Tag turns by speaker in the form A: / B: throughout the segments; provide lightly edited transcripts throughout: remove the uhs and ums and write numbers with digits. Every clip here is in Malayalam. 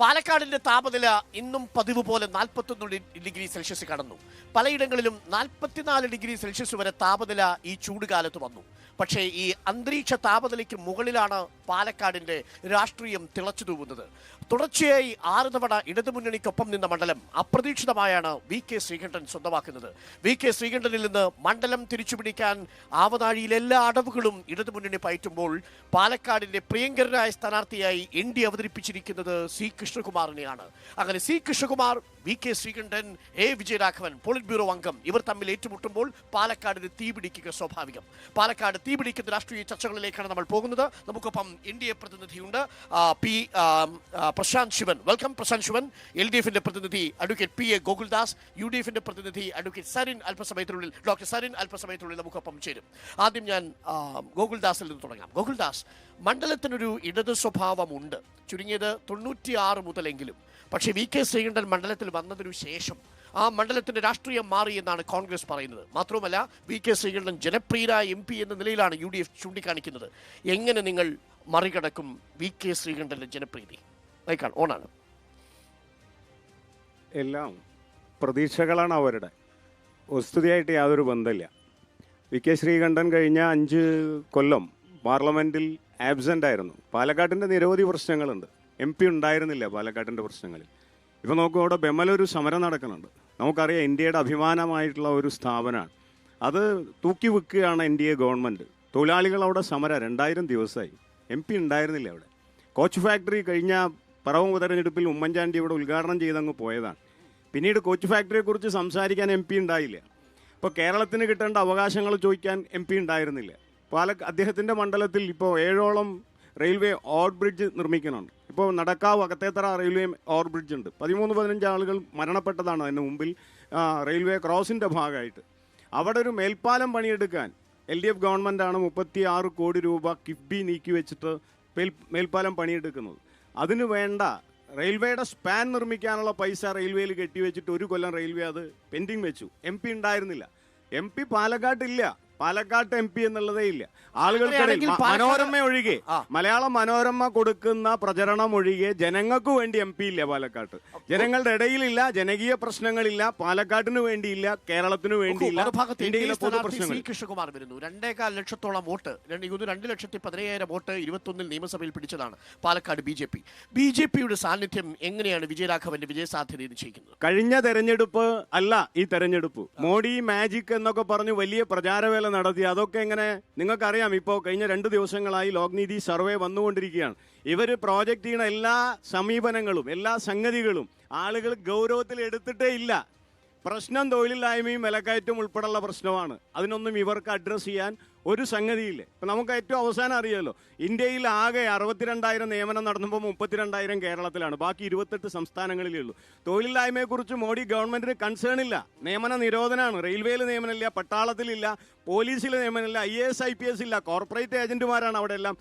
A: പാലക്കാടിന്റെ താപനില ഇന്നും പതിവ് പോലെ 41 ഡിഗ്രി സെൽഷ്യസ് കടന്നു. പലയിടങ്ങളിലും 44 ഡിഗ്രി സെൽഷ്യസ് വരെ താപനില ഈ ചൂടുകാലത്ത് വന്നു. പക്ഷേ ഈ അന്തരീക്ഷ താപനിലയ്ക്ക് മുകളിലാണ് പാലക്കാടിന്റെ രാഷ്ട്രീയം തിളച്ചു തൂവുന്നത്. തുടർച്ചയായി 6 തവണ ഇടതുമുന്നണിക്കൊപ്പം നിന്ന മണ്ഡലം അപ്രതീക്ഷിതമായാണ് VK ശ്രീകണ്ഠൻ സ്വന്തമാക്കുന്നത്. VK ശ്രീകണ്ഠനിൽ നിന്ന് മണ്ഡലം തിരിച്ചുപിടിക്കാൻ ആവനാഴിയിൽ എല്ലാ അടവുകളും ഇടതുമുന്നണി പയറ്റുമ്പോൾ പാലക്കാടിന്റെ പ്രിയങ്കരനായ സ്ഥാനാർത്ഥിയായി ND അവതരിപ്പിച്ചിരിക്കുന്നത് C കൃഷ്ണകുമാറിനെയാണ്. അങ്ങനെ C Krishnakumar, VK Sreekantan, A Vijayaraghavan, politburo അംഗം ഇവർ തമ്മിൽ ഏറ്റുമുട്ടുമ്പോൾ പാലക്കാടിന് തീപിടിക്കുക സ്വാഭാവികം. പാലക്കാട് തീപിടിക്കുന്ന രാഷ്ട്രീയ ചർച്ചകളിലേക്കാണ് നമ്മൾ പോകുന്നത്. നമുക്കൊപ്പം NDA പ്രതിനിധിയുണ്ട്, പ്രശാന്ത് ശിവൻ. വെൽക്കം പ്രശാന്ത് ശിവൻ. LDFിന്റെ പ്രതിനിധി അഡ്വക്കേറ്റ് PA ഗോകുൽദാസ്, UDFിന്റെ പ്രതിനിധി അഡ്വക്കേറ്റ് സരിൻ അല്പസമയത്തിനുള്ളിൽ ഡോക്ടർ സരിൻ അല്പസമയത്തിനുള്ളിൽ നമുക്കൊപ്പം ചേരും. ആദ്യം ഞാൻ ഗോകുൽദാസിൽ നിന്ന് തുടങ്ങാം. ഗോകുൽദാസ്, മണ്ഡലത്തിനൊരു ഇടതു സ്വഭാവമുണ്ട്, ചുരുങ്ങിയത് 96 മുതലെങ്കിലും. പക്ഷേ VK ശ്രീകണ്ഠൻ മണ്ഡലത്തിൽ വന്നതിനു ശേഷം ആ മണ്ഡലത്തിന്റെ രാഷ്ട്രീയം മാറി എന്നാണ് കോൺഗ്രസ് പറയുന്നത്. മാത്രവുമല്ല, VK ശ്രീകണ്ഠൻ ജനപ്രിയരായ MP എന്ന നിലയിലാണ് UDF ചൂണ്ടിക്കാണിക്കുന്നത്. എങ്ങനെ നിങ്ങൾ മറികടക്കും VK ശ്രീകണ്ഠന്റെ ജനപ്രീതി? ഓണാണ്.
B: എല്ലാം പ്രതീക്ഷകളാണ് അവരുടെ. വസ്തുതയായിട്ട് യാതൊരു ബന്ധമില്ല. VK ശ്രീകണ്ഠൻ കഴിഞ്ഞ 5 കൊല്ലം പാർലമെൻറ്റിൽ ആബ്സെൻ്റ് ആയിരുന്നു. പാലക്കാട്ടിൻ്റെ നിരവധി പ്രശ്നങ്ങളുണ്ട്. MP ഉണ്ടായിരുന്നില്ല പാലക്കാട്ടിൻ്റെ പ്രശ്നങ്ങളിൽ. ഇപ്പോൾ നോക്കൂ, അവിടെ ബെമലൊരു സമരം നടക്കുന്നുണ്ട്. നമുക്കറിയാം, ഇന്ത്യയുടെ അഭിമാനമായിട്ടുള്ള ഒരു സ്ഥാപനമാണ്. അത് തൂക്കി വെക്കുകയാണ് NDA ഗവൺമെൻറ്. തൊഴിലാളികൾ അവിടെ സമരം 2000 ദിവസമായി. MP ഉണ്ടായിരുന്നില്ല അവിടെ. കോച്ച് ഫാക്ടറി കഴിഞ്ഞ പറവൂർ തെരഞ്ഞെടുപ്പിൽ ഉമ്മൻചാണ്ടി ഇവിടെ ഉദ്ഘാടനം ചെയ്തങ്ങ് പോയതാണ്. പിന്നീട് കോച്ച് ഫാക്ടറിയെക്കുറിച്ച് സംസാരിക്കാൻ MP ഉണ്ടായില്ല. ഇപ്പോൾ കേരളത്തിന് കിട്ടേണ്ട അവകാശങ്ങൾ ചോദിക്കാൻ MP ഉണ്ടായിരുന്നില്ല. അദ്ദേഹത്തിൻ്റെ മണ്ഡലത്തിൽ ഇപ്പോൾ 7ഓളം റെയിൽവേ ഓവർ ബ്രിഡ്ജ് നിർമ്മിക്കുന്നുണ്ട്. ഇപ്പോൾ Nadakkavu Akathethara railway over bridge ഉണ്ട്. 13-15 ആളുകൾ മരണപ്പെട്ടതാണ് അതിന് മുമ്പിൽ റെയിൽവേ ക്രോസിൻ്റെ ഭാഗമായിട്ട്. അവിടെ ഒരു മേൽപ്പാലം പണിയെടുക്കാൻ LDF ഗവൺമെൻറ്റാണ് 36 കോടി രൂപ കിഫ്ബി നീക്കി വെച്ചിട്ട് മേൽപ്പാലം പണിയെടുക്കുന്നത്. അതിന് വേണ്ട റെയിൽവേയുടെ സ്പാൻ നിർമ്മിക്കാനുള്ള പൈസ റെയിൽവേയിൽ കെട്ടിവെച്ചിട്ട് 1 കൊല്ലം റെയിൽവേ അത് പെൻഡിങ് വെച്ചു. MP ഉണ്ടായിരുന്നില്ല. MP പാലക്കാട്ടില്ല. പാലക്കാട്ട് MP എന്നുള്ളതേ ഇല്ല. ആളുകൾക്കിടയിൽ മനോരമ ഒഴികെ, മലയാള മനോരമ കൊടുക്കുന്ന പ്രചരണം ഒഴികെ ജനങ്ങൾക്ക് വേണ്ടി MP ഇല്ല പാലക്കാട്ട്. ജനങ്ങളുടെ ഇടയിലില്ല, ജനകീയ പ്രശ്നങ്ങളില്ല, പാലക്കാട്ടിന് വേണ്ടിയില്ല, കേരളത്തിന് വേണ്ടിയില്ല.
A: കൃഷ്ണകുമാർ വരുന്നു. 2.25 ലക്ഷത്തോളം വോട്ട്, 2,17,000 വോട്ട് 21 നിയമസഭയിൽ പിടിച്ചതാണ് പാലക്കാട് BJPയുടെ സാന്നിധ്യം എങ്ങനെയാണ് വിജയരാഘവന്റെ വിജയസാധ്യത നിശ്ചയിക്കുന്നത്?
B: കഴിഞ്ഞ തെരഞ്ഞെടുപ്പ് അല്ല ഈ തെരഞ്ഞെടുപ്പ്. മോഡി മാജിക് എന്നൊക്കെ പറഞ്ഞു വലിയ പ്രചാരവേല നടത്തി. അതൊക്കെ എങ്ങനെ നിങ്ങൾക്കറിയാം. ഇപ്പോൾ കഴിഞ്ഞ 2 ദിവസങ്ങളായി ലോക്നീതി സർവേ വന്നുകൊണ്ടിരിക്കുകയാണ്. ഇവർ പ്രോജക്റ്റ് ചെയ്യുന്ന എല്ലാ സമീപനങ്ങളും എല്ലാ സംഗതികളും ആളുകൾ ഗൗരവത്തിൽ എടുത്തിട്ടേ ഇല്ല. പ്രശ്നം തൊഴിലില്ലായ്മയും വിലക്കയറ്റവും ഉൾപ്പെടെയുള്ള പ്രശ്നമാണ്. അതിനൊന്നും ഇവർക്ക് അഡ്രസ്സ് ചെയ്യാൻ ഒരു സംഗതിയില്ല. ഇപ്പം നമുക്ക് ഏറ്റവും അവസാനം അറിയാമല്ലോ, ഇന്ത്യയിൽ ആകെ 62,000 നിയമനം നടന്നുമ്പോൾ 32,000 കേരളത്തിലാണ്. ബാക്കി 28 സംസ്ഥാനങ്ങളിലേ ഉള്ളൂ. തൊഴിലില്ലായ്മയെക്കുറിച്ച് മോഡി ഗവൺമെൻറ്റിന് കൺസേൺ ഇല്ല. നിയമന നിരോധനമാണ്. റെയിൽവേയിൽ നിയമനമില്ല, പട്ടാളത്തിലില്ല, പോലീസിൽ നിയമനമില്ല, IAS IPS ഇല്ല. കോർപ്പറേറ്റ് ഏജന്റുമാരാണ് അവിടെ എല്ലാം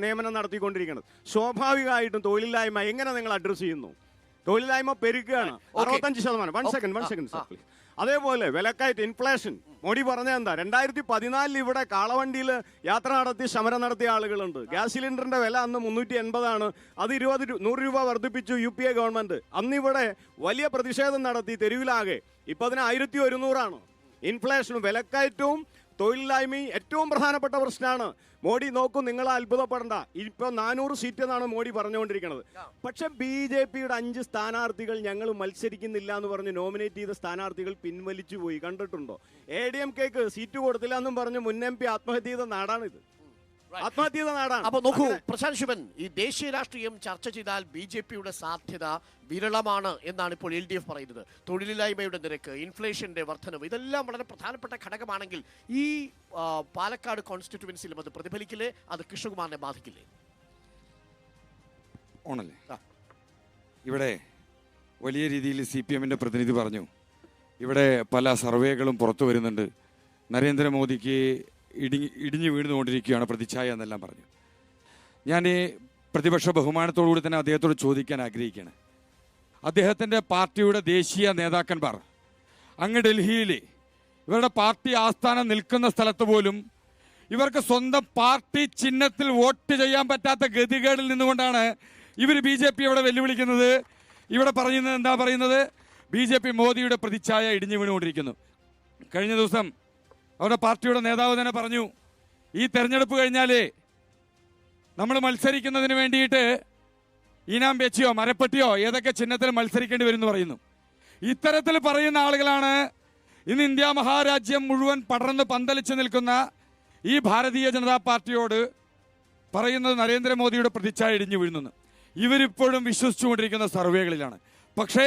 B: നിയമനം നടത്തിക്കൊണ്ടിരിക്കുന്നത്. സ്വാഭാവികമായിട്ടും തൊഴിലില്ലായ്മ എങ്ങനെ നിങ്ങൾ അഡ്രസ്സ് ചെയ്യുന്നു? തൊഴിലില്ലായ്മ പെരുക്കുകയാണ്. 65%. 1 സെക്കൻഡ് സർ പ്ലീസ്. അതേപോലെ വിലക്കയറ്റ്, ഇൻഫ്ലേഷൻ. മോഡി പറഞ്ഞത് എന്താ? 2014 ഇവിടെ കാളവണ്ടിയിൽ യാത്ര നടത്തി സമരം നടത്തിയ ആളുകളുണ്ട്. ഗ്യാസ് സിലിണ്ടറിന്റെ വില അന്ന് 380 അത് 100 രൂപ വർദ്ധിപ്പിച്ചു UPA ഗവൺമെന്റ്. അന്നിവിടെ വലിയ പ്രതിഷേധം നടത്തി തെരുവിലാകെ. ഇപ്പം അതിന് 1100. ഇൻഫ്ലേഷനും വിലക്കയറ്റവും തൊഴിലില്ലായ്മയും ഏറ്റവും പ്രധാനപ്പെട്ട പ്രശ്നമാണ്. മോഡി നോക്കും, നിങ്ങൾ അത്ഭുതപ്പെടണ്ട. ഇപ്പോൾ 400 സീറ്റ് എന്നാണ് മോഡി പറഞ്ഞുകൊണ്ടിരിക്കുന്നത്. പക്ഷെ BJPയുടെ 5 സ്ഥാനാർത്ഥികൾ ഞങ്ങൾ മത്സരിക്കുന്നില്ല എന്ന് പറഞ്ഞ് നോമിനേറ്റ് ചെയ്ത സ്ഥാനാർത്ഥികൾ പിൻവലിച്ചു പോയി. കണ്ടിട്ടുണ്ടോ? ADMKക്ക് സീറ്റ് കൊടുത്തില്ല എന്നും പറഞ്ഞ് മുൻ MP ആത്മഹത്യ ചെയ്ത നാടാണിത്. ആത്മഹത്യ നാടാണ്.
A: അപ്പൊ നോക്കൂ പ്രശാന്ത് ശിവൻ, ഈ ദേശീയ രാഷ്ട്രീയം ചർച്ച ചെയ്താൽ BJPയുടെ സാധ്യത വിരളമാണ് എന്നാണ് ഇപ്പോൾ LDF പറയുന്നത്. തൊഴിലില്ലായ്മയുടെ നിരക്ക്, ഇൻഫ്ലേഷന്റെ വർധനവ്, ഇതെല്ലാം വളരെ പ്രധാനപ്പെട്ട ഘടകമാണെങ്കിൽ ഈ പാലക്കാട് കോൺസ്റ്റിറ്റ്യുവൻസിലും അത് പ്രതിഫലിക്കില്ലേ? അത് കൃഷ്ണകുമാറിനെ ബാധിക്കില്ലേ?
C: ഓണല്ലേ, ഇവിടെ വലിയ രീതിയിൽ CPMന്റെ പ്രതിനിധി പറഞ്ഞു, ഇവിടെ പല സർവേകളും പുറത്തു വരുന്നുണ്ട്, നരേന്ദ്രമോദിക്ക് ഇടിഞ്ഞു വീണുകൊണ്ടിരിക്കുകയാണ് പ്രതിച്ഛായ എന്നെല്ലാം പറഞ്ഞു. ഞാൻ ഈ പ്രതിപക്ഷ ബഹുമാനത്തോടുകൂടി തന്നെ അദ്ദേഹത്തോട് ചോദിക്കാൻ ആഗ്രഹിക്കുകയാണ്. അദ്ദേഹത്തിൻ്റെ പാർട്ടിയുടെ ദേശീയ നേതാക്കന്മാർ അങ്ങ് ഡൽഹിയിൽ ഇവരുടെ പാർട്ടി ആസ്ഥാനം നിൽക്കുന്ന സ്ഥലത്ത് പോലും ഇവർക്ക് സ്വന്തം പാർട്ടി ചിഹ്നത്തിൽ വോട്ട് ചെയ്യാൻ പറ്റാത്ത ഗതികേടിൽ നിന്നുകൊണ്ടാണ് ഇവർ BJP ഇവിടെ വെല്ലുവിളിക്കുന്നത്, ഇവിടെ പറയുന്നത് എന്താ പറയുന്നത്? BJP മോദിയുടെ പ്രതിച്ഛായ ഇടിഞ്ഞു വീണുകൊണ്ടിരിക്കുന്നു. കഴിഞ്ഞ ദിവസം അവരുടെ പാർട്ടിയുടെ നേതാവ് തന്നെ പറഞ്ഞു, ഈ തെരഞ്ഞെടുപ്പ് കഴിഞ്ഞാലേ നമ്മൾ മത്സരിക്കുന്നതിന് വേണ്ടിയിട്ട് ഈനാം പേച്ചിയോ മരപ്പെട്ടിയോ ഏതൊക്കെ ചിഹ്നത്തിൽ മത്സരിക്കേണ്ടി വരും എന്ന് പറയുന്നു. ഇത്തരത്തിൽ പറയുന്ന ആളുകളാണ് ഇന്ന് ഇന്ത്യ മഹാരാജ്യം മുഴുവൻ പടർന്ന് പന്തലിച്ച് നിൽക്കുന്ന ഈ ഭാരതീയ ജനതാ പാർട്ടിയോട് പറയുന്നത് നരേന്ദ്രമോദിയുടെ പ്രതിച്ഛായ ഇടിഞ്ഞു വീഴുന്നു. ഇവരിപ്പോഴും വിശ്വസിച്ചുകൊണ്ടിരിക്കുന്ന സർവേകളിലാണ്. പക്ഷേ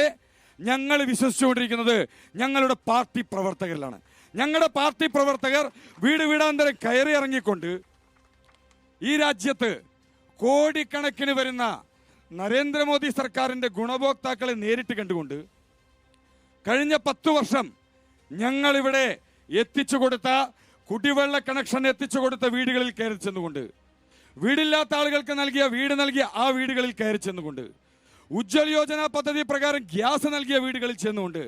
C: ഞങ്ങൾ വിശ്വസിച്ചുകൊണ്ടിരിക്കുന്നത് ഞങ്ങളുടെ പാർട്ടി പ്രവർത്തകരിലാണ്. ഞങ്ങളുടെ പാർട്ടി പ്രവർത്തകർ വീട് വീടാന്തരം കയറി ഇറങ്ങിക്കൊണ്ട് ഈ രാജ്യത്ത് കോടിക്കണക്കിന് വരുന്ന നരേന്ദ്രമോദി സർക്കാരിൻ്റെ ഗുണഭോക്താക്കളെ നേരിട്ട് കണ്ടുകൊണ്ട് കഴിഞ്ഞ 10 വർഷം ഞങ്ങളിവിടെ എത്തിച്ചു കൊടുത്ത കുടിവെള്ള കണക്ഷൻ എത്തിച്ചു കൊടുത്ത വീടുകളിൽ കയറി ചെന്നുകൊണ്ട്, വീടില്ലാത്ത ആളുകൾക്ക് നൽകിയ ആ വീടുകളിൽ കയറി ചെന്നുകൊണ്ട്, ഉജ്ജ്വൽ യോജന പദ്ധതി പ്രകാരം ഗ്യാസ് നൽകിയ വീടുകളിൽ ചെന്നുകൊണ്ട്,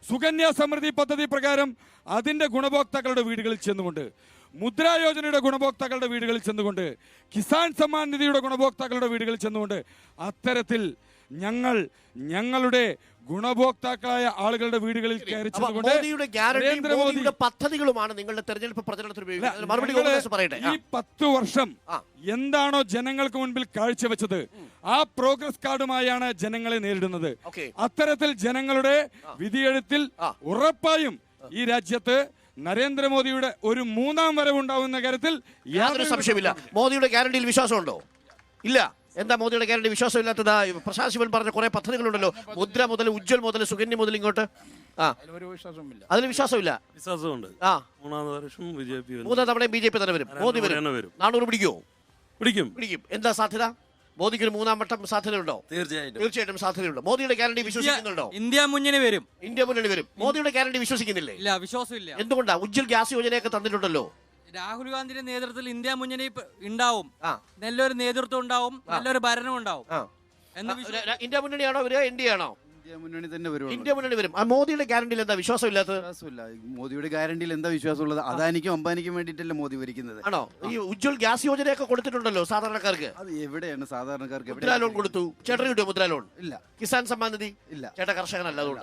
C: സുകന്യ സമൃദ്ധി പദ്ധതി പ്രകാരം അതിൻ്റെ ഗുണഭോക്താക്കളുടെ വീടുകളിൽ ചെന്നുകൊണ്ട്, മുദ്രാ യോജനയുടെ ഗുണഭോക്താക്കളുടെ വീടുകളിൽ ചെന്നുകൊണ്ട്, കിസാൻ സമ്മാൻ നിധിയുടെ ഗുണഭോക്താക്കളുടെ വീടുകളിൽ ചെന്നുകൊണ്ട്, അത്തരത്തിൽ ഞങ്ങളുടെ ഗുണഭോക്താക്കളായ ആളുകളുടെ വീടുകളിൽ കയറി ചെന്നുകൊണ്ട്
A: മോദിയുടെ ഗ്യാരണ്ടി, മോദിയുടെ പദ്ധതികളുമാണ് നിങ്ങളുടെ തെരഞ്ഞെടുപ്പ് പ്രചരണത്തിന് ഉപയോഗിക്കുന്നത്. മറുപടി കോൺഗ്രസ് പറയട്ടെ.
C: ഈ 10 വർഷം എന്താണോ ജനങ്ങൾക്ക് മുൻപിൽ കാഴ്ചവെച്ചത്, ആ പ്രോഗ്രസ് കാർഡുമായാണ് ജനങ്ങളെ നേരിടുന്നത്. അത്തരത്തിൽ ജനങ്ങളുടെ വിധിയെഴുത്തിൽ ഉറപ്പായും ഈ രാജ്യത്ത് നരേന്ദ്രമോദിയുടെ ഒരു 3ാം വരവുണ്ടാവുന്ന കാര്യത്തിൽ
A: യാതൊരു സംശയമില്ല. മോദിയുടെ ഗ്യാരണ്ടിയിൽ വിശ്വാസമുണ്ടോ? ഇല്ല. എന്താ മോദിയുടെ ഗ്യാരണ്ടി വിശ്വാസമില്ലാത്തത്? പ്രശാന്ത് ശിവൻ പറഞ്ഞ കുറെ പദ്ധതികളുണ്ടല്ലോ, മുദ്ര മുതൽ ഉജ്ജ്വൽ മുതൽ സുകന്യ മുതൽ ഇങ്ങോട്ട്. അതിൽ വിശ്വാസമില്ല.
D: വിശ്വാസമുണ്ട്. മൂന്നാം
A: തവണ BJP തന്നെ വരും. മോദി വരും. 400 പിടിക്കുമോ?
D: പിടിക്കും.
A: എന്താ സാധ്യത? മോദിക്ക് ഒരു 3ാം വട്ടം സാധ്യതയുണ്ടോ?
D: തീർച്ചയായിട്ടും
A: സാധ്യതയുണ്ട്. മോദിയുടെ ഗ്യാരണ്ടി വിശ്വസിക്കുന്നുണ്ടോ?
E: ഇന്ത്യ മുന്നണി വരും.
A: മോദിയുടെ ഗ്യാരണ്ടി വിശ്വസിക്കുന്നില്ലേ?
E: ഇല്ല, വിശ്വാസമില്ല.
A: എന്തുകൊണ്ടാ? ഉജ്ജ്വൽ ഗ്യാസ് യോജനയൊക്കെ തന്നിട്ടുണ്ടല്ലോ.
E: രാഹുൽ ഗാന്ധിയുടെ നേതൃത്വത്തിൽ ഇന്ത്യ മുന്നണി ഉണ്ടാവും, നല്ലൊരു നേതൃത്വം ഉണ്ടാവും, നല്ലൊരു ഭരണം ഉണ്ടാവും.
A: ഇന്ത്യ മുന്നണിയാണോ വരിക? NDA ആണോ? ഇന്ത്യ മുന്നണി വരും. മോദിയുടെ ഗ്യാരണ്ടിയിൽ എന്താ വിശ്വാസമില്ലാത്തത്?
F: മോദിയുടെ ഗ്യാരണ്ടിയിൽ എന്താ വിശ്വാസമുള്ളത്? അദാനിക്കും അംബാനിക്കും വേണ്ടിയിട്ടല്ലേ മോദി ഭരിക്കുന്നത്?
A: ആണോ? ഈ ഉജ്ജ്വൽ ഗ്യാസ് യോജനയൊക്കെ കൊടുത്തിട്ടുണ്ടല്ലോ സാധാരണക്കാർക്ക്.
F: അത് എവിടെയാണ് സാധാരണക്കാർക്ക്?
A: മുദ്രാ ലോൺ കൊടുത്തു. ചേട്ടൻ കിട്ടിയോ മുദ്രാ ലോൺ?
F: ഇല്ല.
A: കിസാൻ സമ്മാൻ നിധി?
F: ഇല്ല.
A: ചേട്ടൻ കർഷകനല്ല, അതുകൊണ്ട്.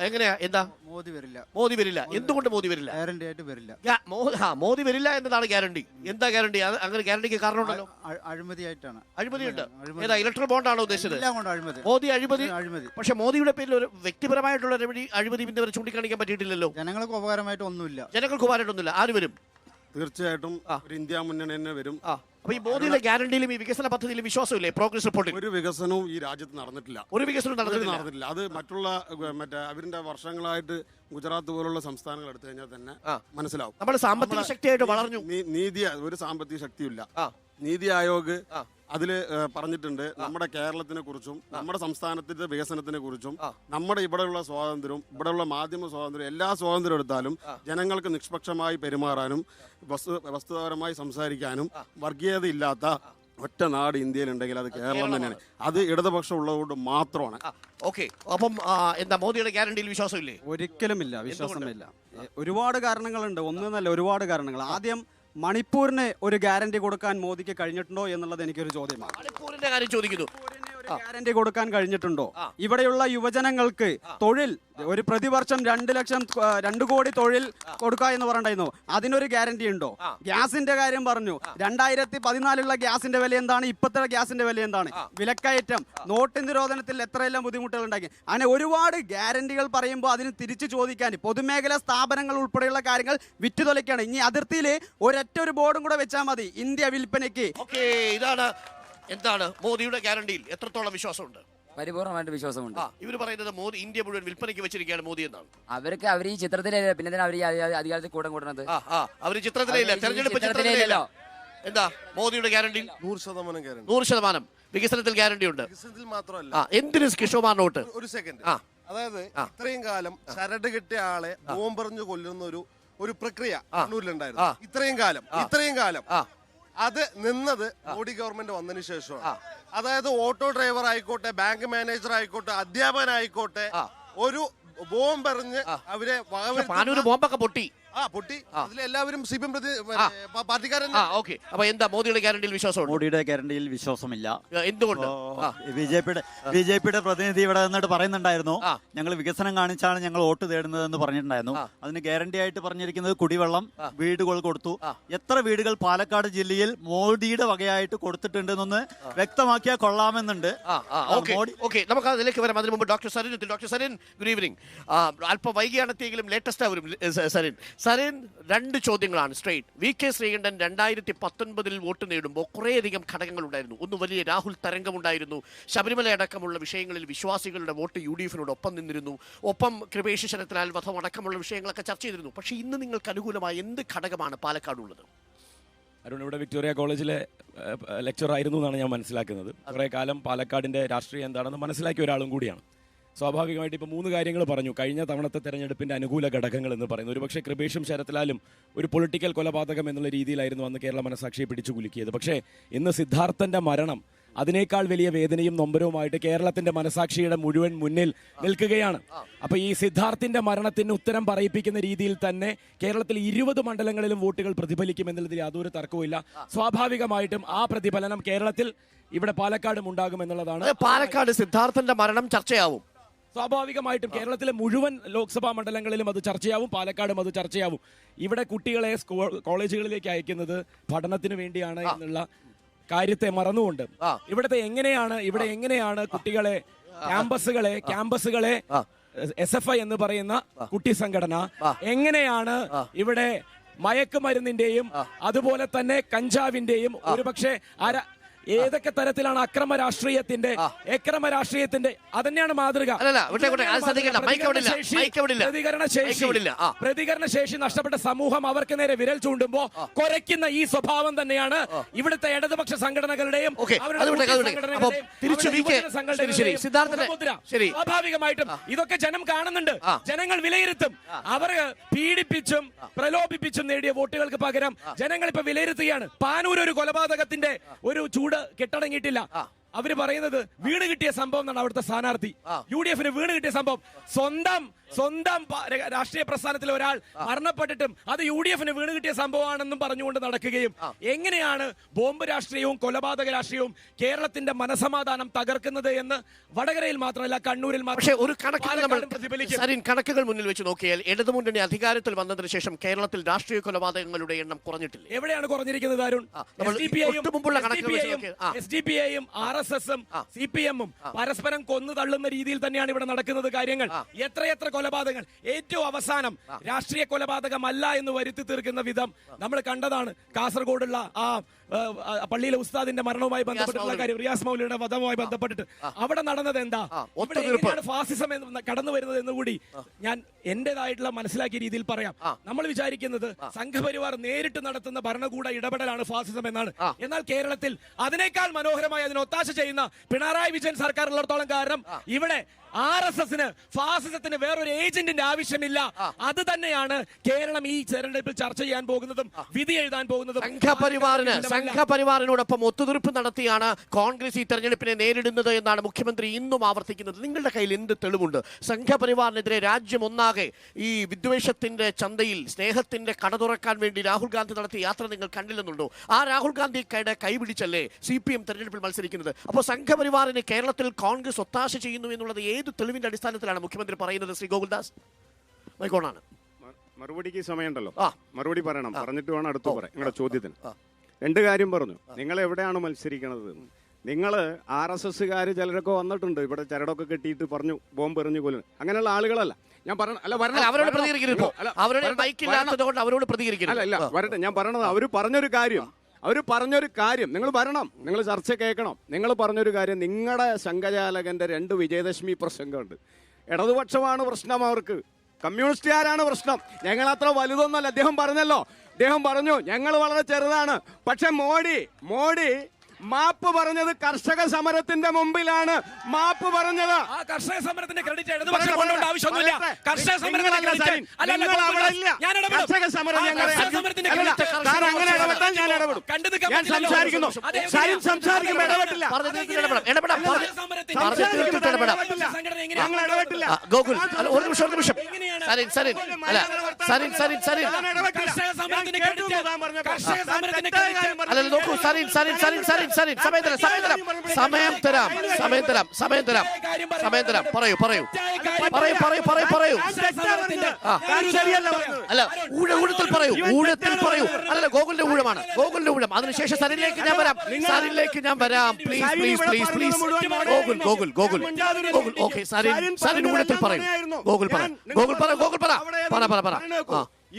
A: എങ്ങനെയാ? എന്താ?
F: മോദി വരില്ല.
A: മോദി വരില്ല. എന്തുകൊണ്ട് മോദി വരില്ല?
F: ഗ്യാരണ്ടി ആയിട്ട് വരില്ല.
A: മോദി വരില്ല എന്നതാണ് ഗ്യാരണ്ടി. എന്താ ഗ്യാരണ്ടി? അങ്ങനെ ഗ്യാരണ്ടിക്ക് കാരണമുണ്ടല്ലോ.
F: അഴിമതിയായിട്ടാണ്.
A: അഴിമതിയുണ്ട്. ഏതാ? ഇലക്ട്രൽ ബോണ്ടാണോ ഉദ്ദേശിച്ചത്? മോദി അഴിമതി.
F: അഴിമതി.
A: പക്ഷെ മോദിയുടെ പേരിൽ ഒരു വ്യക്തിപരമായിട്ടുള്ള അഴിമതി പിന്നെ ചൂണ്ടിക്കാണിക്കാൻ പറ്റിയിട്ടില്ലല്ലോ.
F: ജനങ്ങൾക്ക് ഉപകാരമായിട്ട് ഒന്നുമില്ല.
A: ജനങ്ങൾക്ക് ഉപകാരമൊന്നുമില്ല. ആര് വരും?
B: തീർച്ചയായിട്ടും ഒരു ഇന്ത്യ മുന്നണി തന്നെ വരും.
A: അപ്പൊ ഈ മോദിയുടെ ഗ്യാരണ്ടിയിലും ഈ വികസന പദ്ധതിയിലും വിശ്വാസമില്ലേ? പ്രോഗ്രസ് റിപ്പോർട്ടിൽ
B: ഒരു വികസനവും ഈ രാജ്യത്ത് നടന്നിട്ടില്ല.
A: ഒരു വികസനവും നടന്നിട്ടില്ല.
B: അത് മറ്റുള്ള അവരിന്റെ വർഷങ്ങളായിട്ട് ഗുജറാത്ത് പോലുള്ള സംസ്ഥാനങ്ങൾ എടുത്തു കഴിഞ്ഞാൽ തന്നെ മനസ്സിലാവും.
A: നമ്മൾ സാമ്പത്തിക ശക്തിയായിട്ട് വളർന്നു.
B: നീതി ഒരു സാമ്പത്തിക ശക്തിയില്ല. നീതി ആയോഗ് അതില് പറഞ്ഞിട്ടുണ്ട് നമ്മുടെ കേരളത്തിനെ കുറിച്ചും നമ്മുടെ സംസ്ഥാനത്തിന്റെ വികസനത്തിനെ കുറിച്ചും നമ്മുടെ ഇവിടെയുള്ള സ്വാതന്ത്ര്യവും ഇവിടെയുള്ള മാധ്യമ സ്വാതന്ത്ര്യം എല്ലാ സ്വാതന്ത്ര്യം എടുത്താലും ജനങ്ങൾക്ക് നിഷ്പക്ഷമായി പെരുമാറാനും വസ്തുതാപരമായി സംസാരിക്കാനും വർഗീയത ഇല്ലാത്ത ഒറ്റ നാട് ഇന്ത്യയിലുണ്ടെങ്കിൽ അത് കേരളം തന്നെയാണ്. അത് ഇടതുപക്ഷം ഉള്ളതുകൊണ്ട് മാത്രമാണ്.
A: ഓക്കെ. അപ്പം എന്താ മോദിയുടെ ഗ്യാരണ്ടിയിൽ വിശ്വാസമില്ലേ?
G: ഒരിക്കലുമില്ല, വിശ്വാസമില്ല. ഒരുപാട് കാരണങ്ങളുണ്ട്. ഒന്നല്ല, ഒരുപാട് കാരണങ്ങൾ. ആദ്യം മണിപ്പൂരിന് ഒരു ഗ്യാരണ്ടി കൊടുക്കാൻ മോദിക്ക് കഴിഞ്ഞിട്ടുണ്ടോ എന്നുള്ളത് എനിക്കൊരു ചോദ്യമാണ്.
A: മണിപ്പൂരിന്റെ കാര്യം ചോദിക്കുന്നു.
G: ഗ്യാരണ്ടി കൊടുക്കാൻ കഴിഞ്ഞിട്ടുണ്ടോ? ഇവിടെയുള്ള യുവജനങ്ങൾക്ക് തൊഴിൽ ഒരു പ്രതിവർഷം 2 കോടി തൊഴിൽ കൊടുക്കുക എന്ന് പറഞ്ഞിരുന്നു. അതിനൊരു ഗ്യാരണ്ടി ഉണ്ടോ? ഗ്യാസിന്റെ കാര്യം പറഞ്ഞു. 2014 ഗ്യാസിന്റെ വില എന്താണ്? ഇപ്പോഴത്തെ ഗ്യാസിന്റെ വില എന്താണ്? വിലക്കയറ്റം, നോട്ട് നിരോധനത്തിൽ എത്രയെല്ലാം ബുദ്ധിമുട്ടുകൾ ഉണ്ടാക്കി. അങ്ങനെ ഒരുപാട് ഗ്യാരണ്ടികൾ പറയുമ്പോൾ അതിന് തിരിച്ചു ചോദിക്കാൻ പൊതുമേഖലാ സ്ഥാപനങ്ങൾ ഉൾപ്പെടെയുള്ള കാര്യങ്ങൾ വിറ്റുതൊലയ്ക്കാണ്. ഇനി അതിർത്തിയിൽ ഒരൊറ്റ ഒരു ബോർഡും കൂടെ വെച്ചാൽ മതി, ഇന്ത്യ വിൽപ്പനയ്ക്ക്.
A: ഇതാണ് എന്താണ് മോദിയുടെ ഗ്യാരണ്ടിയിൽ എത്രത്തോളം വിശ്വാസമുണ്ട്?
H: പരിപൂർണമായിട്ട് വിശ്വാസമുണ്ട്.
A: ഇവർ പറയുന്നത് മോദി ഇന്ത്യ മുഴുവൻ വിൽപ്പനയ്ക്ക് വെച്ചിരിക്കുകയാണ് മോദി എന്നാണ്.
H: അവർ ഈ ചിത്രത്തിലേ, പിന്നെ അവർ ഈ അധികാരത്തിൽ കൂട്ടുന്നത്.
A: അവർ ചിത്രത്തിലേ, തെരഞ്ഞെടുപ്പ് ചിത്രത്തിലല്ലോ. എന്താ മോദിയുടെ ഗ്യാരണ്ടി? 100% വികസനത്തിൽ ഗ്യാരണ്ടി ഉണ്ട്.
I: വികസനത്തിൽ മാത്രമല്ല,
A: എന്തിന് കിഷോമാർ നോട്ട്?
I: ഒരു സെക്കൻഡ്. അതായത് ഇത്രയും കാലം ചരട് കെട്ടിയ ആളെ ബോംബെറിഞ്ഞ് കൊല്ലുന്ന ഒരു പ്രക്രിയ കണ്ണൂരിലുണ്ടായിരുന്നു. ഇത്രയും കാലം അത് നിന്നത് മോഡി ഗവൺമെന്റ് വന്നതിന് ശേഷമാണ്. അതായത് ഓട്ടോ ഡ്രൈവർ ആയിക്കോട്ടെ, ബാങ്ക് മാനേജർ ആയിക്കോട്ടെ, അധ്യാപകനായിക്കോട്ടെ, ഒരു ബോംബെറിഞ്ഞ് അവരെ
A: പാനൂര് ബോംബൊക്കെ പൊട്ടി.
I: പൊട്ടി അതിലെല്ലാവരും CPM പാർട്ടിക്കാരൻ.
A: ഓക്കെ, അപ്പൊ എന്താ മോദിയുടെ ഗ്യാരണ്ടിയിൽ വിശ്വാസമുണ്ട്?
J: മോഡിയുടെ ഗ്യാരണ്ടിയിൽ വിശ്വാസമില്ല.
A: എന്തുകൊണ്ട്?
J: ബി ജെ പിയുടെ പ്രതിനിധി ഇവിടെ നിന്നിട്ട് പറയുന്നുണ്ടായിരുന്നു, ഞങ്ങൾ വികസനം കാണിച്ചാണ് ഞങ്ങൾ വോട്ട് തേടുന്നതെന്ന് പറഞ്ഞിട്ടുണ്ടായിരുന്നു. അതിന് ഗ്യാരണ്ടി ആയിട്ട് പറഞ്ഞിരിക്കുന്നത് കുടിവെള്ളം, വീടുകൾ കൊടുത്തു. എത്ര വീടുകൾ പാലക്കാട് ജില്ലയിൽ മോഡിയുടെ വകയായിട്ട് കൊടുത്തിട്ടുണ്ടെന്നൊന്ന് വ്യക്തമാക്കിയാൽ കൊള്ളാമെന്നുണ്ട്.
A: നമുക്ക് അതിലേക്ക് വരാം. അതിന് മുമ്പ് ഡോക്ടർ സരിൻ എത്തി. Doctor Sarin, good evening. അല്പം വൈകിയാണെത്തിയെങ്കിലും ലേറ്റസ്റ്റ് ആവരും. സരിൻ, 2 ചോദ്യങ്ങളാണ് സ്ട്രെയിറ്റ്. VK ശ്രീകണ്ഠൻ 2019 വോട്ട് നേടുമ്പോൾ കുറേയധികം ഘടകങ്ങൾ ഉണ്ടായിരുന്നു. ഒന്ന്, വലിയ രാഹുൽ തരംഗമുണ്ടായിരുന്നു. ശബരിമല അടക്കമുള്ള വിഷയങ്ങളിൽ വിശ്വാസികളുടെ വോട്ട് UDF-നോടൊപ്പം നിന്നിരുന്നു. ഒപ്പം കൃപേഷ് ശരത്ലാൽ വധം അടക്കമുള്ള വിഷയങ്ങളൊക്കെ ചർച്ച ചെയ്തിരുന്നു. പക്ഷേ ഇന്ന് നിങ്ങൾക്ക് അനുകൂലമായ എന്ത് ഘടകമാണ് പാലക്കാടുള്ളത്?
K: അരുൺ, ഇവിടെ വിക്ടോറിയ കോളേജിലെ ലെക്ചർ ആയിരുന്നു എന്നാണ് ഞാൻ മനസ്സിലാക്കുന്നത്. കുറേ കാലം പാലക്കാടിൻ്റെ രാഷ്ട്രീയം എന്താണെന്ന് മനസ്സിലാക്കിയ ഒരാളും കൂടിയാണ്. സ്വാഭാവികമായിട്ട് ഇപ്പോൾ 3 കാര്യങ്ങൾ പറഞ്ഞു. കഴിഞ്ഞ തവണത്തെ തെരഞ്ഞെടുപ്പിൻ്റെ അനുകൂല ഘടകങ്ങൾ എന്ന് പറയുന്നത് ഒരുപക്ഷെ കൃപേഷും ശരത്ലാലും ഒരു പൊളിറ്റിക്കൽ കൊലപാതകം എന്നുള്ള രീതിയിലായിരുന്നു അന്ന് കേരള മനസാക്ഷിയെ പിടിച്ചു കുലുക്കിയത്. പക്ഷേ ഇന്ന് സിദ്ധാർത്ഥൻ്റെ മരണം അതിനേക്കാൾ വലിയ വേദനയും നൊമ്പരവുമായിട്ട് കേരളത്തിന്റെ മനസാക്ഷിയുടെ മുഴുവൻ മുന്നിൽ നിൽക്കുകയാണ്. അപ്പൊ ഈ സിദ്ധാർത്ഥിന്റെ മരണത്തിന് ഉത്തരം പറയിപ്പിക്കുന്ന രീതിയിൽ തന്നെ കേരളത്തിൽ 20 മണ്ഡലങ്ങളിലും വോട്ടുകൾ പ്രതിഫലിക്കും എന്നുള്ളതിൽ യാതൊരു തർക്കവുമില്ല. സ്വാഭാവികമായിട്ടും ആ പ്രതിഫലനം കേരളത്തിൽ ഇവിടെ പാലക്കാടും ഉണ്ടാകുമെന്നുള്ളതാണ്.
A: പാലക്കാട് സിദ്ധാർത്ഥന്റെ മരണം ചർച്ചയാവും.
K: സ്വാഭാവികമായിട്ടും കേരളത്തിലെ മുഴുവൻ ലോക്സഭാ മണ്ഡലങ്ങളിലും അത് ചർച്ചയാവും, പാലക്കാടും അത് ചർച്ചയാവും. ഇവിടെ കുട്ടികളെ കോളേജുകളിലേക്ക് അയക്കുന്നത് പഠനത്തിന് വേണ്ടിയാണ് എന്നുള്ള കാര്യത്തെ മറന്നുകൊണ്ട് ഇവിടെ എങ്ങനെയാണ് കുട്ടികളെ ക്യാമ്പസുകളെ SFI എന്ന് പറയുന്ന കുട്ടി സംഘടന എങ്ങനെയാണ് ഇവിടെ മയക്കുമരുന്നിന്റെയും അതുപോലെ തന്നെ കഞ്ചാവിന്റെയും ഒരുപക്ഷെ ഏതൊക്കെ തരത്തിലാണ് അക്രമ രാഷ്ട്രീയത്തിന്റെ അതന്നെയാണ് മാതൃക. പ്രതികരണശേഷി നഷ്ടപ്പെട്ട സമൂഹം അവർക്ക് നേരെ വിരൽ ചൂണ്ടുമ്പോ കുരയ്ക്കുന്ന ഈ സ്വഭാവം തന്നെയാണ് ഇവിടുത്തെ ഇടതുപക്ഷ സംഘടനകളുടെയും സ്വാഭാവികമായിട്ടും ഇതൊക്കെ ജനം കാണുന്നുണ്ട്, ജനങ്ങൾ വിലയിരുത്തും. അവർ പീഡിപ്പിച്ചും പ്രലോഭിപ്പിച്ചും നേടിയ വോട്ടുകൾക്ക് പകരം ജനങ്ങൾ ഇപ്പൊ വിലയിരുത്തുകയാണ്. പാനൂർ ഒരു കൊലപാതകത്തിന്റെ ഒരു ചൂട് കെട്ടടങ്ങിയിട്ടില്ല. അവര് പറയുന്നത് വീണ് കിട്ടിയ സംഭവം എന്നാണ് അവിടുത്തെ സ്ഥാനാർത്ഥി. UDF-ന് വീണ് കിട്ടിയ സംഭവം. സ്വന്തം രാഷ്ട്രീയ പ്രസ്ഥാനത്തിൽ ഒരാൾ മരണപ്പെട്ടിട്ടും അത് UDF-ന് വീണ് കിട്ടിയ സംഭവമാണെന്നും പറഞ്ഞുകൊണ്ട് നടക്കുകയും എങ്ങനെയാണ് ബോംബ് രാഷ്ട്രീയവും കൊലപാതക രാഷ്ട്രീയവും കേരളത്തിന്റെ മനസമാധാനം തകർക്കുന്നത് എന്ന് വടകരയിൽ മാത്രമല്ല കണ്ണൂരിൽ
A: പക്ഷേ ഒരു കണക്കുകൾ മുന്നിൽ വെച്ച് നോക്കിയാൽ ഇടതുമുന്നണി അധികാരത്തിൽ വന്നതിന് ശേഷം കേരളത്തിൽ രാഷ്ട്രീയ കൊലപാതകങ്ങളുടെ എണ്ണം കുറഞ്ഞിട്ടില്ല.
K: എവിടെയാണ് കുറഞ്ഞിരിക്കുന്നത് അരുൺ? SDPI-യും RSS-ഉം CPM-ഉം പരസ്പരം കൊന്നു തള്ളുന്ന രീതിയിൽ തന്നെയാണ് ഇവിടെ നടക്കുന്നത് കാര്യങ്ങൾ. എത്രയെത്ര കൊലപാതകങ്ങൾ. ഏറ്റവും അവസാനം രാഷ്ട്രീയ കൊലപാതകമല്ല എന്ന് വരുത്തി തീർക്കുന്ന വിധം നമ്മൾ കണ്ടതാണ് കാസർഗോഡുള്ള ആ പള്ളിയിലെ ഉസ്താദിന്റെ മരണവുമായി ബന്ധപ്പെട്ടുള്ള കാര്യം, റിയാസ് മൗലിയുടെ വധവുമായി ബന്ധപ്പെട്ടിട്ട് അവിടെ നടന്നത് എന്താ? ഫാസിസം കടന്നു വരുന്നത് എന്നുകൂടി ഞാൻ എന്റേതായിട്ടുള്ള മനസ്സിലാക്കിയ രീതിയിൽ പറയാം. നമ്മൾ വിചാരിക്കുന്നത് സംഘപരിവാർ നേരിട്ട് നടത്തുന്ന ഭരണകൂട ഇടപെടലാണ് ഫാസിസം എന്നാണ്. എന്നാൽ കേരളത്തിൽ അതിനേക്കാൾ മനോഹരമായി അതിന് ഒത്താശ ചെയ്യുന്ന പിണറായി വിജയൻ സർക്കാർ ഉള്ളിടത്തോളം കാരണം ഇവിടെ RSS-ന് ഫാസിസത്തിന് വേറൊരു ഏജന്റിന്റെ ആവശ്യമില്ല. അത് തന്നെയാണ് കേരളം ഈ തെരഞ്ഞെടുപ്പിൽ ചർച്ച ചെയ്യാൻ പോകുന്നതും വിധി എഴുതാൻ പോകുന്നതും.
A: സംഘപരിവാറിനോടൊപ്പം ഒത്തുതീർപ്പ് നടത്തിയാണ് കോൺഗ്രസ് ഈ തെരഞ്ഞെടുപ്പിനെ നേരിടുന്നത് എന്നാണ് മുഖ്യമന്ത്രി ഇന്നും ആവർത്തിക്കുന്നത്. നിങ്ങളുടെ കയ്യിൽ എന്ത് തെളിവുണ്ട്? സംഘപരിവാറിനെതിരെ രാജ്യം ഒന്നാകെ ഈ വിദ്വേഷത്തിന്റെ ചന്തയിൽ സ്നേഹത്തിന്റെ കട തുറക്കാൻ വേണ്ടി രാഹുൽ ഗാന്ധി നടത്തിയ യാത്ര നിങ്ങൾ കണ്ടില്ലെന്നുണ്ടോ? ആ രാഹുൽ ഗാന്ധിയുടെ കൈപിടിച്ചല്ലേ CPM തെരഞ്ഞെടുപ്പിൽ മത്സരിക്കുന്നത്? അപ്പോൾ സംഘപരിവാറിന് കേരളത്തിൽ കോൺഗ്രസ് ഒത്താശ ചെയ്യുന്നു എന്നുള്ളത് ഏത് തെളിവിന്റെ അടിസ്ഥാനത്തിലാണ് മുഖ്യമന്ത്രി പറയുന്നത്? ശ്രീ ഗോകുൽദാസ് മൈക്കോണാണ്.
B: മറുപടിക്ക് സമയമുണ്ടല്ലോ, മറുപടി പറയണം, പറഞ്ഞിട്ട് വേണം അടുത്ത് പറയാം. നിങ്ങളുടെ ചോദ്യത്തിന് 2 കാര്യം പറഞ്ഞു. നിങ്ങൾ എവിടെയാണ് മത്സരിക്കണത്? നിങ്ങൾ RSS-കാര് ചിലരൊക്കെ വന്നിട്ടുണ്ട് ഇവിടെ ചരടൊക്കെ കെട്ടിയിട്ട് പറഞ്ഞു ബോംബ് എറിഞ്ഞു കൊല്ലുന്നു. അങ്ങനെയുള്ള ആളുകളല്ല ഞാൻ വരട്ടെ. ഞാൻ പറഞ്ഞത് അവർ പറഞ്ഞൊരു കാര്യം നിങ്ങൾ വരണം, നിങ്ങൾ ചർച്ച കേൾക്കണം. നിങ്ങൾ പറഞ്ഞൊരു കാര്യം, നിങ്ങളുടെ സംഘചാലകന്റെ 2 വിജയദശമി പ്രസംഗമുണ്ട്. ഇടതുപക്ഷമാണ് പ്രശ്നം, അവർക്ക് കമ്മ്യൂണിസ്റ്റുകാരാണ് പ്രശ്നം. ഞങ്ങൾ അത്ര വലുതൊന്നല്ല. അദ്ദേഹം പറഞ്ഞു ഞങ്ങൾ വളരെ ചെറുതാണ്. പക്ഷെ മോഡി മാപ്പ് പറഞ്ഞത് കർഷക സമരത്തിന്റെ മുമ്പിലാണ് മാപ്പ് പറഞ്ഞത്.
K: ആ കർഷക സമരത്തിന്റെ ക്രെഡിറ്റ് ഇടതുപക്ഷം കൊണ്ടുപോകേണ്ട ആവശ്യമൊന്നുമില്ല. കർഷക സമരത്തിന്റെ ക്രെഡിറ്റ്
B: കർഷക സമരം അങ്ങനെ ഇടപെട്ടാൽ ഞാൻ ഇടപെടും. ഞാൻ സംസാരിക്കുന്നു. സരിൻ സംസാരിക്കുമ്പോൾ ഇടപെട്ടില്ല. ഞങ്ങൾ ഇടപെട്ടില്ല.
A: ഗോകുൽ ഒരു നിമിഷം സരിൻ അല്ല സരിൻ അല്ല നോക്കൂ സമയം തരാം പറയൂ അല്ല ഊഴത്തിൽ പറയൂ അല്ല ഗോകുലിന്റെ ഊഴം അതിനുശേഷം സരിനിലേക്ക് ഞാൻ വരാം പ്ലീസ് ഗോകുൽ ഓക്കെ സരിൻ ഊഴത്തിൽ പറയൂ ഗോകുൽ പറ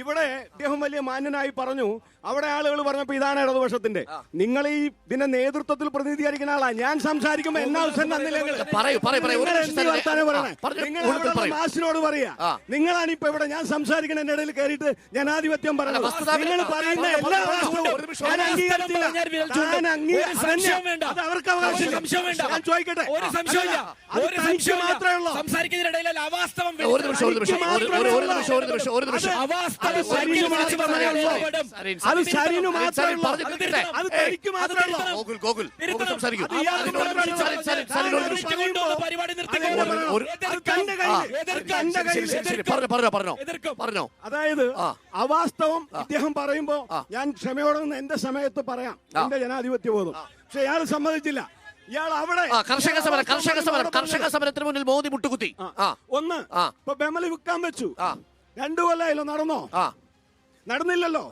B: ഇവിടെ അദ്ദേഹം വലിയ മാന്യനായി പറഞ്ഞു. അവിടെ ആളുകൾ പറഞ്ഞപ്പോ ഇതാണ് ഇടതുപക്ഷത്തിന്റെ. നിങ്ങൾ ഈ ഇതിന്റെ നേതൃത്വത്തിൽ പ്രതിനിധീകരിക്കുന്ന ആളാ. ഞാൻ സംസാരിക്കുമ്പോ എന്നാ അവസരം തന്നില്ലെങ്കിൽ മാസിനോട് പറയാ. നിങ്ങളാണ് ഇപ്പൊ ഇവിടെ ഞാൻ സംസാരിക്കുന്നതിന്റെ ഇടയിൽ കയറിയിട്ട് ജനാധിപത്യം പറയുന്നത്. നിങ്ങൾ പറയുന്ന എല്ലാ ഞാൻ അംഗീകരിച്ചില്ല. അത് അവർക്ക് അവകാശമില്ല. ഞാൻ ചോദിക്കട്ടെ, മാത്രമേ ഉള്ളൂ
K: സംസാരിക്കുന്നതിനിടയിൽ അവാസ്തവം
B: അത് സരിനു മാത്രമേ
A: പറഞ്ഞോ.
B: അതായത് അവാസ്തവം ഇദ്ദേഹം പറയുമ്പോ ഞാൻ ക്ഷമയോടെ എന്റെ സമയത്ത് പറയാം, എന്റെ ജനാധിപത്യ ബോധം. പക്ഷെ ഇയാൾ സമ്മതിച്ചില്ല. ഇയാൾ അവിടെ
A: കർഷക സമരത്തിന് മുന്നിൽ മോദി മുട്ടുകുത്തി.
B: ഒന്ന് ഇപ്പൊ ബെമലി വിൽക്കാൻ വെച്ചു. 2 കൊല്ലമായല്ലോ. നടന്നോ? നടന്നില്ലല്ലോ.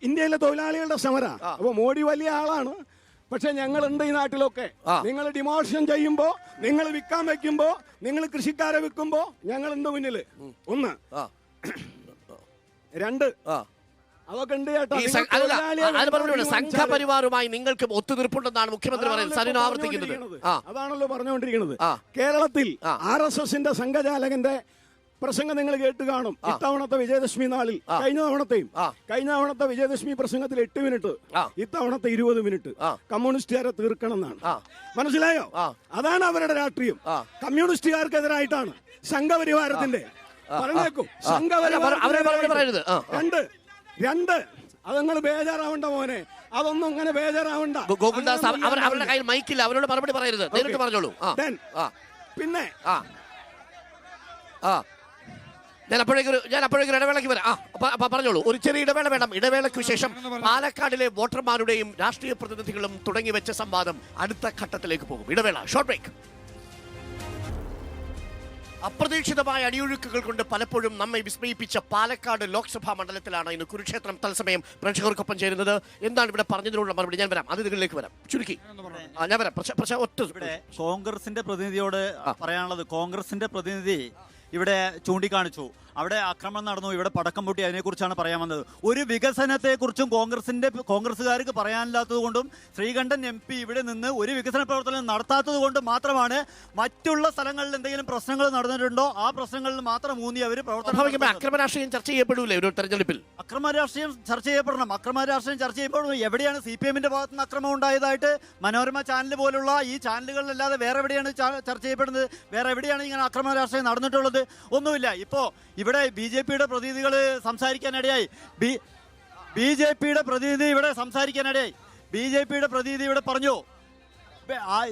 B: ഇന്ത്യയിലെ തൊഴിലാളികളുടെ സമര. അപ്പൊ മോഡി വലിയ ആളാണ്. പക്ഷെ ഞങ്ങളുണ്ട് ഈ നാട്ടിലൊക്കെ. നിങ്ങൾ ഡിമോഷൻ ചെയ്യുമ്പോ, നിങ്ങൾ വിൽക്കാൻ വെക്കുമ്പോ, നിങ്ങൾ കൃഷിക്കാരെ വിൽക്കുമ്പോ ഞങ്ങളുണ്ട് മുന്നില്. 1 2 അതൊക്കെ ഉണ്ട് ചേട്ടാ.
A: സംഘപരിവാറുമായി നിങ്ങൾക്ക് ഒത്തുതീർപ്പുണ്ടെന്നാണ് മുഖ്യമന്ത്രി പറയുന്നത്. സരിൻ ആവർത്തിക്കുന്നത്
B: അതാണല്ലോ പറഞ്ഞുകൊണ്ടിരിക്കുന്നത്. കേരളത്തിൽ RSSന്റെ സംഘചാലകന്റെ പ്രസംഗം നിങ്ങൾ കേട്ട് കാണും. ഇത്തവണത്തെ വിജയദശമി നാളിൽ കഴിഞ്ഞ തവണത്തെ വിജയദശമി പ്രസംഗത്തിൽ 8 മിനിറ്റ്, ഇത്തവണത്തെ 20 മിനിറ്റ് കമ്മ്യൂണിസ്റ്റുകാരെ തീർക്കണം എന്നാണ്. മനസ്സിലായോ? അതാണ് അവരുടെ രാഷ്ട്രീയം. കമ്മ്യൂണിസ്റ്റുകാർക്കെതിരായിട്ടാണ് സംഘപരിവാരത്തിന്റെ. പറഞ്ഞേക്കും സംഘപരിവാരം. 2 അത് നിങ്ങൾ ബേജാറാവണ്ട മോനെ. അതൊന്നും അങ്ങനെ ബേജാറാവണ്ട.
A: ഗോകുൽദാസ് അവരുടെ കയ്യിൽ മൈക്കില്ല. അവരോട് മറുപടി പറയരുത്, നേരിട്ട് പറഞ്ഞോളൂ.
B: പിന്നെ
A: ഞാൻ അപ്പോഴേക്കും ഇടവേളയ്ക്ക് വരാം. പറഞ്ഞോളൂ. ഒരു ചെറിയ ഇടവേള വേണം. ഇടവേളയ്ക്ക് ശേഷം പാലക്കാടിലെ വോട്ടർമാരുടെയും രാഷ്ട്രീയ പ്രതിനിധികളും തുടങ്ങി വെച്ച സംവാദം അടുത്ത ഘട്ടത്തിലേക്ക് പോകും. ഇടവേള, ഷോർട്ട് ബ്രേക്ക്. അപ്രതീക്ഷിതമായ അടിയൊഴുക്കുകൾ കൊണ്ട് പലപ്പോഴും നമ്മെ വിസ്മയിപ്പിച്ച പാലക്കാട് ലോക്സഭാ മണ്ഡലത്തിലാണ് ഇന്ന് കുരുക്ഷേത്രം തത്സമയം പ്രേക്ഷകർക്കൊപ്പം ചേരുന്നത്. എന്താണ് ഇവിടെ പറഞ്ഞതിനുള്ള മറുപടി? ഞാൻ വരാം, അതിഥികളിലേക്ക് വരാം. ചുരുക്കി ഞാൻ വരാം.
J: ഇവിടെ കോൺഗ്രസിന്റെ പ്രതിനിധിയോട് പറയാനുള്ളത്, കോൺഗ്രസിന്റെ പ്രതിനിധി ഇവിടെ ചൂണ്ടിക്കാണിച്ചു അവിടെ ആക്രമണം നടന്നു, ഇവിടെ പടക്കം പൊട്ടി, അതിനെക്കുറിച്ചാണ് പറയാൻ വന്നത്. ഒരു വികസനത്തെക്കുറിച്ചും കോൺഗ്രസ്സുകാർക്ക് പറയാനില്ലാത്തത് കൊണ്ടും ശ്രീകണ്ഠൻ MP ഇവിടെ നിന്ന് ഒരു വികസന പ്രവർത്തനം നടത്താത്തത് കൊണ്ട് മാത്രമാണ് മറ്റുള്ള സ്ഥലങ്ങളിൽ എന്തെങ്കിലും പ്രശ്നങ്ങൾ നടന്നിട്ടുണ്ടോ ആ പ്രശ്നങ്ങളിൽ മാത്രം ഊന്നി അവർ പ്രവർത്തനം.
A: അക്രമ രാഷ്ട്രീയം ചർച്ച ചെയ്യപ്പെടൂലേ ഒരു തെരഞ്ഞെടുപ്പിൽ?
J: അക്രമ രാഷ്ട്രീയം ചർച്ച ചെയ്യപ്പെടണം. അക്രമ രാഷ്ട്രീയം ചർച്ച ചെയ്യപ്പെടും. എവിടെയാണ് CPMന്റെ ഭാഗത്ത് നിന്ന് അക്രമം ഉണ്ടായതായിട്ട് മനോരമ ചാനൽ പോലുള്ള ഈ ചാനലുകളിലല്ലാതെ വേറെ എവിടെയാണ് ചർച്ച ചെയ്യപ്പെടുന്നത്? വേറെ എവിടെയാണ് ഇങ്ങനെ അക്രമ രാഷ്ട്രീയം നടന്നിട്ടുള്ളത്? ഒന്നുമില്ല. ഇപ്പോൾ ഇവിടെ BJPയുടെ പ്രതിനിധികൾ സംസാരിക്കാനിടയായി. BJPയുടെ പ്രതിനിധി ഇവിടെ സംസാരിക്കാനിടയായി. BJPയുടെ പ്രതിനിധി ഇവിടെ പറഞ്ഞു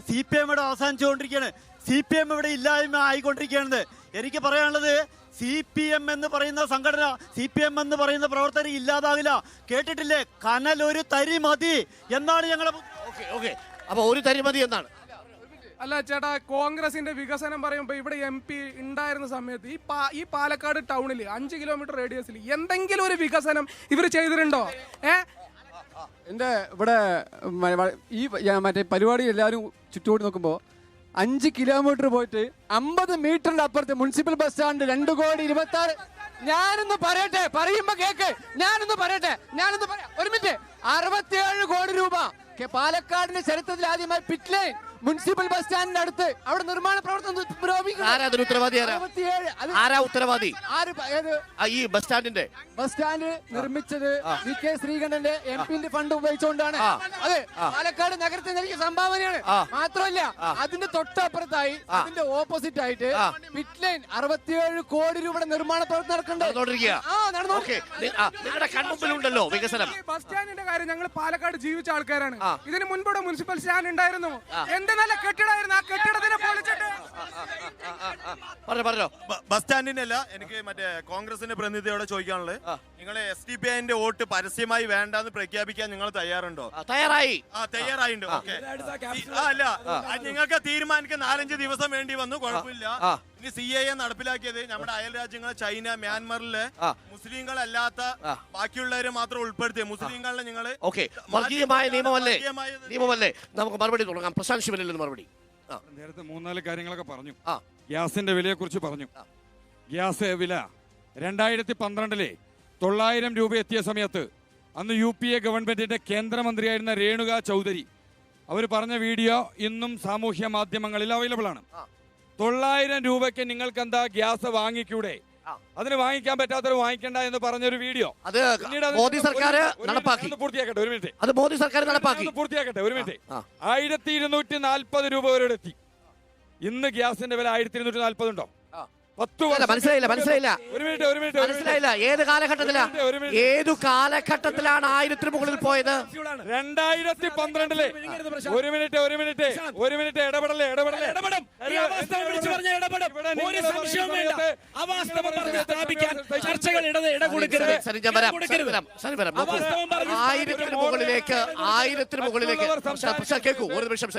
J: CPM ഇവിടെ അവസാനിച്ചുകൊണ്ടിരിക്കുകയാണ്, CPM ഇവിടെ ഇല്ലായ്മ ആയിക്കൊണ്ടിരിക്കുകയാണെന്ന്. എനിക്ക് പറയാനുള്ളത്, CPM എന്ന് പറയുന്ന സംഘടന, CPM എന്ന് പറയുന്ന പ്രവർത്തകർ ഇല്ലാതാവില്ല. കേട്ടിട്ടില്ലേ? കനൽ ഒരു തരി മതി എന്നാണ് ഞങ്ങൾ.
A: അപ്പൊ ഒരു തരി മതി എന്നാണ്.
L: അല്ല ചേട്ടാ, കോൺഗ്രസിന്റെ വികസനം പറയുമ്പോൾ ഇവിടെ MP ഉണ്ടായിരുന്ന സമയത്ത് ഈ പാലക്കാട് ടൗണിൽ 5 കിലോമീറ്റർ റേഡിയസിൽ എന്തെങ്കിലും ഒരു വികസനം ഇവർ ചെയ്തിട്ടുണ്ടോ?
M: എൻ്റെ ഇവിടെ ഈ മറ്റേ പരിപാടി എല്ലാവരും ചുറ്റുകൂടി നോക്കുമ്പോൾ 5 കിലോമീറ്റർ പോയിട്ട് 50 മീറ്ററിന്റെ അപ്പുറത്ത് മുനിസിപ്പൽ ബസ് സ്റ്റാൻഡ് 2,26,000. ഞാനൊന്ന് പറയട്ടെ, പറയുമ്പോ കേക്ക്. ഞാനൊന്ന് പറയാം. ഒരു മിനിറ്റ്. 67 കോടി രൂപ പാലക്കാടിന്റെ ചരിത്രത്തിൽ ആദ്യമായി പിറ്റ് ലൈൻ മുനിസിപ്പൽ ബസ് സ്റ്റാൻഡിന്റെ അടുത്ത് അവിടെ നിർമ്മാണ പ്രവർത്തനം പുരോഗമിക്കുന്നു.
A: ആരാ അതിന് ഉത്തരവാദി?
M: 67 അത്
A: ആരാ ഉത്തരവാദി?
M: ആര് ഏത്
A: ഈ ബസ് സ്റ്റാൻഡിന്റെ
M: ബസ് സ്റ്റാൻഡ് നിർമ്മിച്ചത് VK ശ്രീകണ്ഠന്റെ MP ഫണ്ട് ഉപയോഗിച്ചുകൊണ്ടാണ്. അതെ, പാലക്കാട് നഗരത്തിൽ നൽകിയ സംഭാവനയാണ്. മാത്രമല്ല അതിന്റെ തൊട്ടപ്പുറത്തായി അതിന്റെ ഓപ്പോസിറ്റ് ആയിട്ട് പിറ്റ് ലൈൻ 67 കോടി രൂപയുടെ നിർമ്മാണ പ്രവർത്തനം നടക്കുന്നുണ്ട്.
A: നിങ്ങളുടെ കൺമുമ്പിലുണ്ടല്ലോ വികസനം.
L: ബസ് സ്റ്റാൻഡിന്റെ കാര്യം ഞങ്ങൾ പാലക്കാട് ജീവിച്ച ആൾക്കാരാണ്. ഇതിന് മുൻപൂടെ മുനിസിപ്പൽ സ്റ്റാൻഡ് ഉണ്ടായിരുന്നു. എന്ത് നല്ല കെട്ടിടമായിരുന്നു. ആ കെട്ടിടത്തിനെ പൊളിച്ചിട്ട്
A: പറഞ്ഞോ.
N: ബസ് സ്റ്റാൻഡിന്റെ അല്ല, എനിക്ക് മറ്റേ കോൺഗ്രസിന്റെ പ്രതിനിധിയോട് ചോദിക്കാനുള്ളത്, നിങ്ങൾ SDPIന്റെ വോട്ട് പരസ്യമായി വേണ്ടെന്ന് പ്രഖ്യാപിക്കാൻ നിങ്ങൾ തയ്യാറുണ്ടോ? തയ്യാറായിട്ടുണ്ട്. അല്ല, നിങ്ങൾക്ക് തീരുമാനിക്കാൻ 4-5 ദിവസം വേണ്ടി വന്നു, കുഴപ്പമില്ല. ഇനി CAA നടപ്പിലാക്കിയത് നമ്മുടെ അയൽ രാജ്യങ്ങൾ ചൈന, മ്യാൻമറിലെ മുസ്ലിങ്ങളല്ലാത്ത ബാക്കിയുള്ളവരെ മാത്രം ഉൾപ്പെടുത്തിയ മുസ്ലിങ്ങളെ നിങ്ങൾ
A: വർഗീയമായ നിയമമല്ലേ? നമുക്ക് മറുപടി തുടങ്ങാം. പ്രശാന്ത് ശിവനിൽ നിന്ന് മറുപടി.
C: നേരത്തെ 3-4 കാര്യങ്ങളൊക്കെ പറഞ്ഞു. ഗ്യാസിന്റെ വിലയെ കുറിച്ച് പറഞ്ഞു. ഗ്യാസ് വില 2012 900 രൂപ എത്തിയ സമയത്ത് അന്ന് UPA ഗവൺമെന്റിന്റെ കേന്ദ്രമന്ത്രിയായിരുന്ന രേണുക ചൗധരി അവർ പറഞ്ഞ വീഡിയോ ഇന്നും സാമൂഹ്യ മാധ്യമങ്ങളിൽ അവൈലബിൾ ആണ്. 900 രൂപയ്ക്ക് നിങ്ങൾക്ക് എന്താ ഗ്യാസ് വാങ്ങിക്കൂടെ? അതിന് വാങ്ങിക്കാൻ പറ്റാത്തവർ വാങ്ങിക്കണ്ട എന്ന് പറഞ്ഞൊരു വീഡിയോ
A: മോദി സർക്കാർ നടപ്പാക്കി.
C: പൂർത്തിയാക്കട്ടെ ഒരു മിനിറ്റ്.
A: അത് മോദി സർക്കാർ നടപ്പാക്കി.
C: പൂർത്തിയാക്കട്ടെ ഒരു മിനിറ്റ്. 1240 രൂപ വരെ എത്തി. ഇന്ന് ഗ്യാസിന്റെ വില 1240 ഉണ്ടോ?
A: മനസ്സിലായില്ല. ഏത് കാലഘട്ടത്തിലാണ് 1000-ന് മുകളിൽ പോയത്?
C: 2012. ഒരു മിനിറ്റ് ഇടപെടലേ.
K: ചർച്ചകൾ
A: കേൾക്കൂ ഒരു നിമിഷം.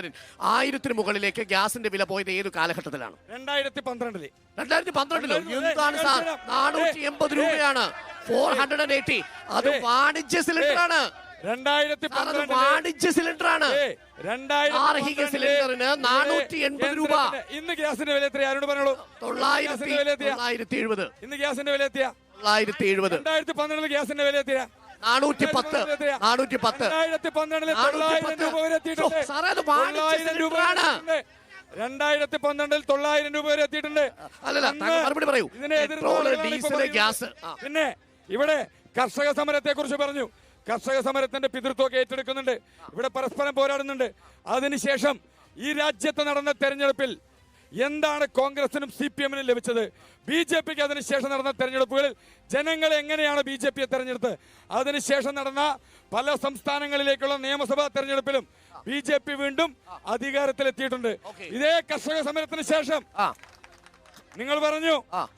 A: 1000-ന് മുകളിലേക്ക് ഗ്യാസിന്റെ വില പോയത് ഏത് കാലഘട്ടത്തിലാണ്?
C: 2012.
A: 2012 എന്താണ് സാർ? 480 രൂപയാണ്. 480. അത് വാണിജ്യ സിലിണ്ടറാണ്.
C: 2012
A: വാണിജ്യ സിലിണ്ടറാണ്. ഗാർഹിക സിലിണ്ടറിന് 480 രൂപ.
C: ഇന്ന് ഗ്യാസിന്റെ വില എത്ര? ആരോട് പറഞ്ഞോളൂ.
A: 970.
C: ഇന്ന് ഗ്യാസിന്റെ വില എത്തിയ
A: 970.
C: 2012 ഗ്യാസിന്റെ വില എത്തിയ
A: 410.
C: 2012 900 രൂപ വരെ എത്തിയിട്ടുണ്ട്. 2012 900 രൂപ വരെ എത്തിയിട്ടുണ്ട്. പിന്നെ ഇവിടെ കർഷക സമരത്തെ കുറിച്ച് പറഞ്ഞു. കർഷക സമരത്തിന്റെ പിതൃത്വം ഏറ്റെടുക്കുന്നുണ്ട്. ഇവിടെ പരസ്പരം പോരാടുന്നുണ്ട്. അതിനുശേഷം ഈ രാജ്യത്ത് നടന്ന തെരഞ്ഞെടുപ്പിൽ എന്താണ് കോൺഗ്രസിനും CPM-നും ലഭിച്ചത്? BJPക്ക് അതിനുശേഷം നടന്ന തെരഞ്ഞെടുപ്പുകളിൽ ജനങ്ങൾ എങ്ങനെയാണ് BJPയെ തെരഞ്ഞെടുത്തത്? അതിനുശേഷം നടന്ന പല സംസ്ഥാനങ്ങളിലേക്കുള്ള നിയമസഭാ തെരഞ്ഞെടുപ്പിലും BJP വീണ്ടും അധികാരത്തിലെത്തിയിട്ടുണ്ട്. ഇതേ കർഷക സമരത്തിന് ശേഷം നിങ്ങൾ പറഞ്ഞു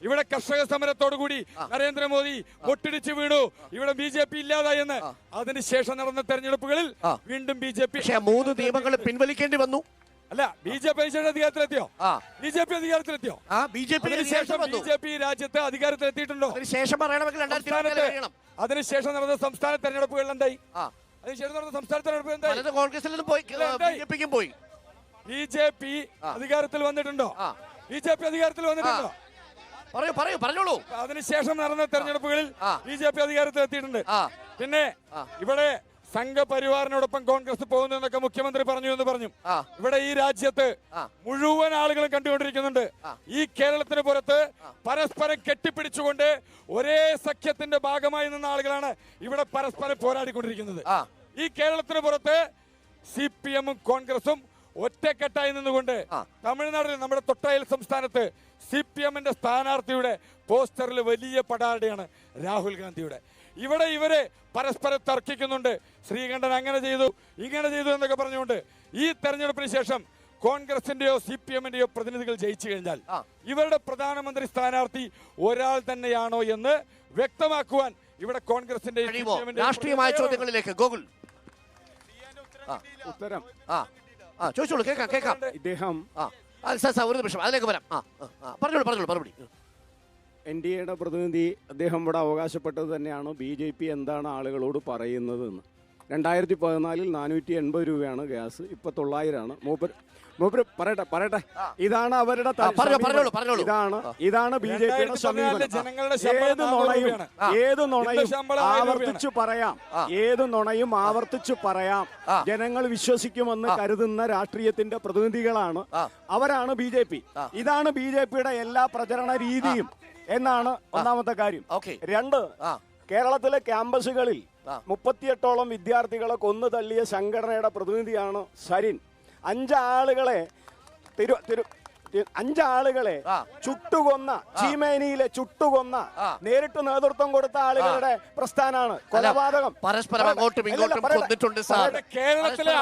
C: ഇവിടെ കർഷക സമരത്തോടുകൂടി നരേന്ദ്രമോദി പൊട്ടിടിച്ചു വീണു, ഇവിടെ BJP ഇല്ലാതായി എന്ന്. അതിനുശേഷം നടന്ന തെരഞ്ഞെടുപ്പുകളിൽ വീണ്ടും BJP
A: 3 നിയമങ്ങൾ പിൻവലിക്കേണ്ടി വന്നു.
C: അല്ല, BJP അധികാരത്തിലെത്തിയോ? BJP അധികാരത്തിലെത്തിയോ? BJP രാജ്യത്ത് അധികാരത്തിലെത്തിയിട്ടുണ്ടോ? അതിനുശേഷം നടന്ന സംസ്ഥാന തെരഞ്ഞെടുപ്പുകളിൽ എന്തായി? അതിനുശേഷം നടന്ന സംസ്ഥാന തെരഞ്ഞെടുപ്പ് എന്തായി?
A: കോൺഗ്രസിലും പോയി.
C: BJP അധികാരത്തിൽ വന്നിട്ടുണ്ടോ? BJP അധികാരത്തിൽ വന്നിട്ടുണ്ടോ?
A: പറഞ്ഞോളൂ.
C: അതിനുശേഷം നടന്ന തെരഞ്ഞെടുപ്പുകളിൽ BJP അധികാരത്തിൽ എത്തിയിട്ടുണ്ട്. പിന്നെ ഇവിടെ സംഘപരിവാറിനോടൊപ്പം കോൺഗ്രസ് പോകുന്നു എന്നൊക്കെ മുഖ്യമന്ത്രി പറഞ്ഞു എന്ന് പറഞ്ഞു. ഇവിടെ ഈ രാജ്യത്ത് മുഴുവൻ ആളുകളും കണ്ടുകൊണ്ടിരിക്കുന്നുണ്ട്. ഈ കേരളത്തിന് പുറത്ത് പരസ്പരം കെട്ടിപ്പിടിച്ചുകൊണ്ട് ഒരേ സഖ്യത്തിന്റെ ഭാഗമായി നിന്ന ആളുകളാണ് ഇവിടെ പരസ്പരം പോരാടിക്കൊണ്ടിരിക്കുന്നത്. ഈ കേരളത്തിന് പുറത്ത് CPM-ഉം കോൺഗ്രസും ഒറ്റക്കെട്ടായി നിന്നുകൊണ്ട് തമിഴ്നാട്ടിൽ നമ്മുടെ തൊട്ടയൽ സംസ്ഥാനത്ത് CPM-ന്റെ സ്ഥാനാർത്ഥിയുടെ പോസ്റ്ററിൽ വലിയ പടാടയാണ് രാഹുൽ ഗാന്ധിയുടെ. ഇവിടെ ഇവര് പരസ്പരം തർക്കിക്കുന്നുണ്ട്. ശ്രീകണ്ഠൻ അങ്ങനെ ചെയ്തു ഇങ്ങനെ ചെയ്തു എന്നൊക്കെ പറഞ്ഞുകൊണ്ട് ഈ തെരഞ്ഞെടുപ്പിന് ശേഷം കോൺഗ്രസിന്റെയോ CPM-ന്റെയോ പ്രതിനിധികൾ ജയിച്ചു കഴിഞ്ഞാൽ ഇവരുടെ പ്രധാനമന്ത്രി സ്ഥാനാർത്ഥി ഒരാൾ തന്നെയാണോ എന്ന് വ്യക്തമാക്കുവാൻ ഇവിടെ കോൺഗ്രസിന്റെ
A: രാഷ്ട്രീയമായ ചോദ്യങ്ങളിലേക്ക് ഗോകുൽ
B: ഉത്തരം
A: ചോദിച്ചോളൂ. കേൾക്കാം.
B: ഇദ്ദേഹം
A: ഒരു നിമിഷം അതിലേക്ക് വരാം. പറഞ്ഞോളൂ മറുപടി.
B: NDAയുടെ പ്രതിനിധി അദ്ദേഹം ഇവിടെ അവകാശപ്പെട്ടത് തന്നെയാണ് BJP എന്താണ് ആളുകളോട് പറയുന്നത് എന്ന്. 2014 480 രൂപയാണ് ഗ്യാസ്, ഇപ്പോൾ 900 ആണ്. മൂപ്പര് പറയട്ടെ ഇതാണ് അവരുടെ
A: പറഞ്ഞോളൂ.
B: ഇതാണ് ബി ജെ പിയുടെ സമീപനം. ഏത് നുണയും ആവർത്തിച്ചു പറയാം. ജനങ്ങൾ വിശ്വസിക്കുമെന്ന് കരുതുന്ന രാഷ്ട്രീയത്തിന്റെ പ്രതിനിധികളാണ് അവരാണ് ബി ജെ പി. ഇതാണ് ബി ജെ പിയുടെ എല്ലാ പ്രചരണ രീതിയും എന്നാണ് ഒന്നാമത്തെ കാര്യം. 2, കേരളത്തിലെ ക്യാമ്പസുകളിൽ 38ഓളം വിദ്യാർത്ഥികളെ കൊന്നു തള്ളിയ സംഘടനയുടെ പ്രതിനിധിയാണ് സരിൻ. 5 ആളുകളെ ചുട്ടുകൊന്ന, ചീമേനിയിലെ ചുട്ടുകൊന്ന, നേരിട്ട് നേതൃത്വം കൊടുത്ത ആളുകളുടെ പ്രസ്ഥാനമാണ് കൊലപാതകം.
A: പരസ്പരം അങ്ങോട്ടും ഇങ്ങോട്ടും കൊന്നിട്ടുണ്ട് സാർ.
K: കേരളത്തിലെ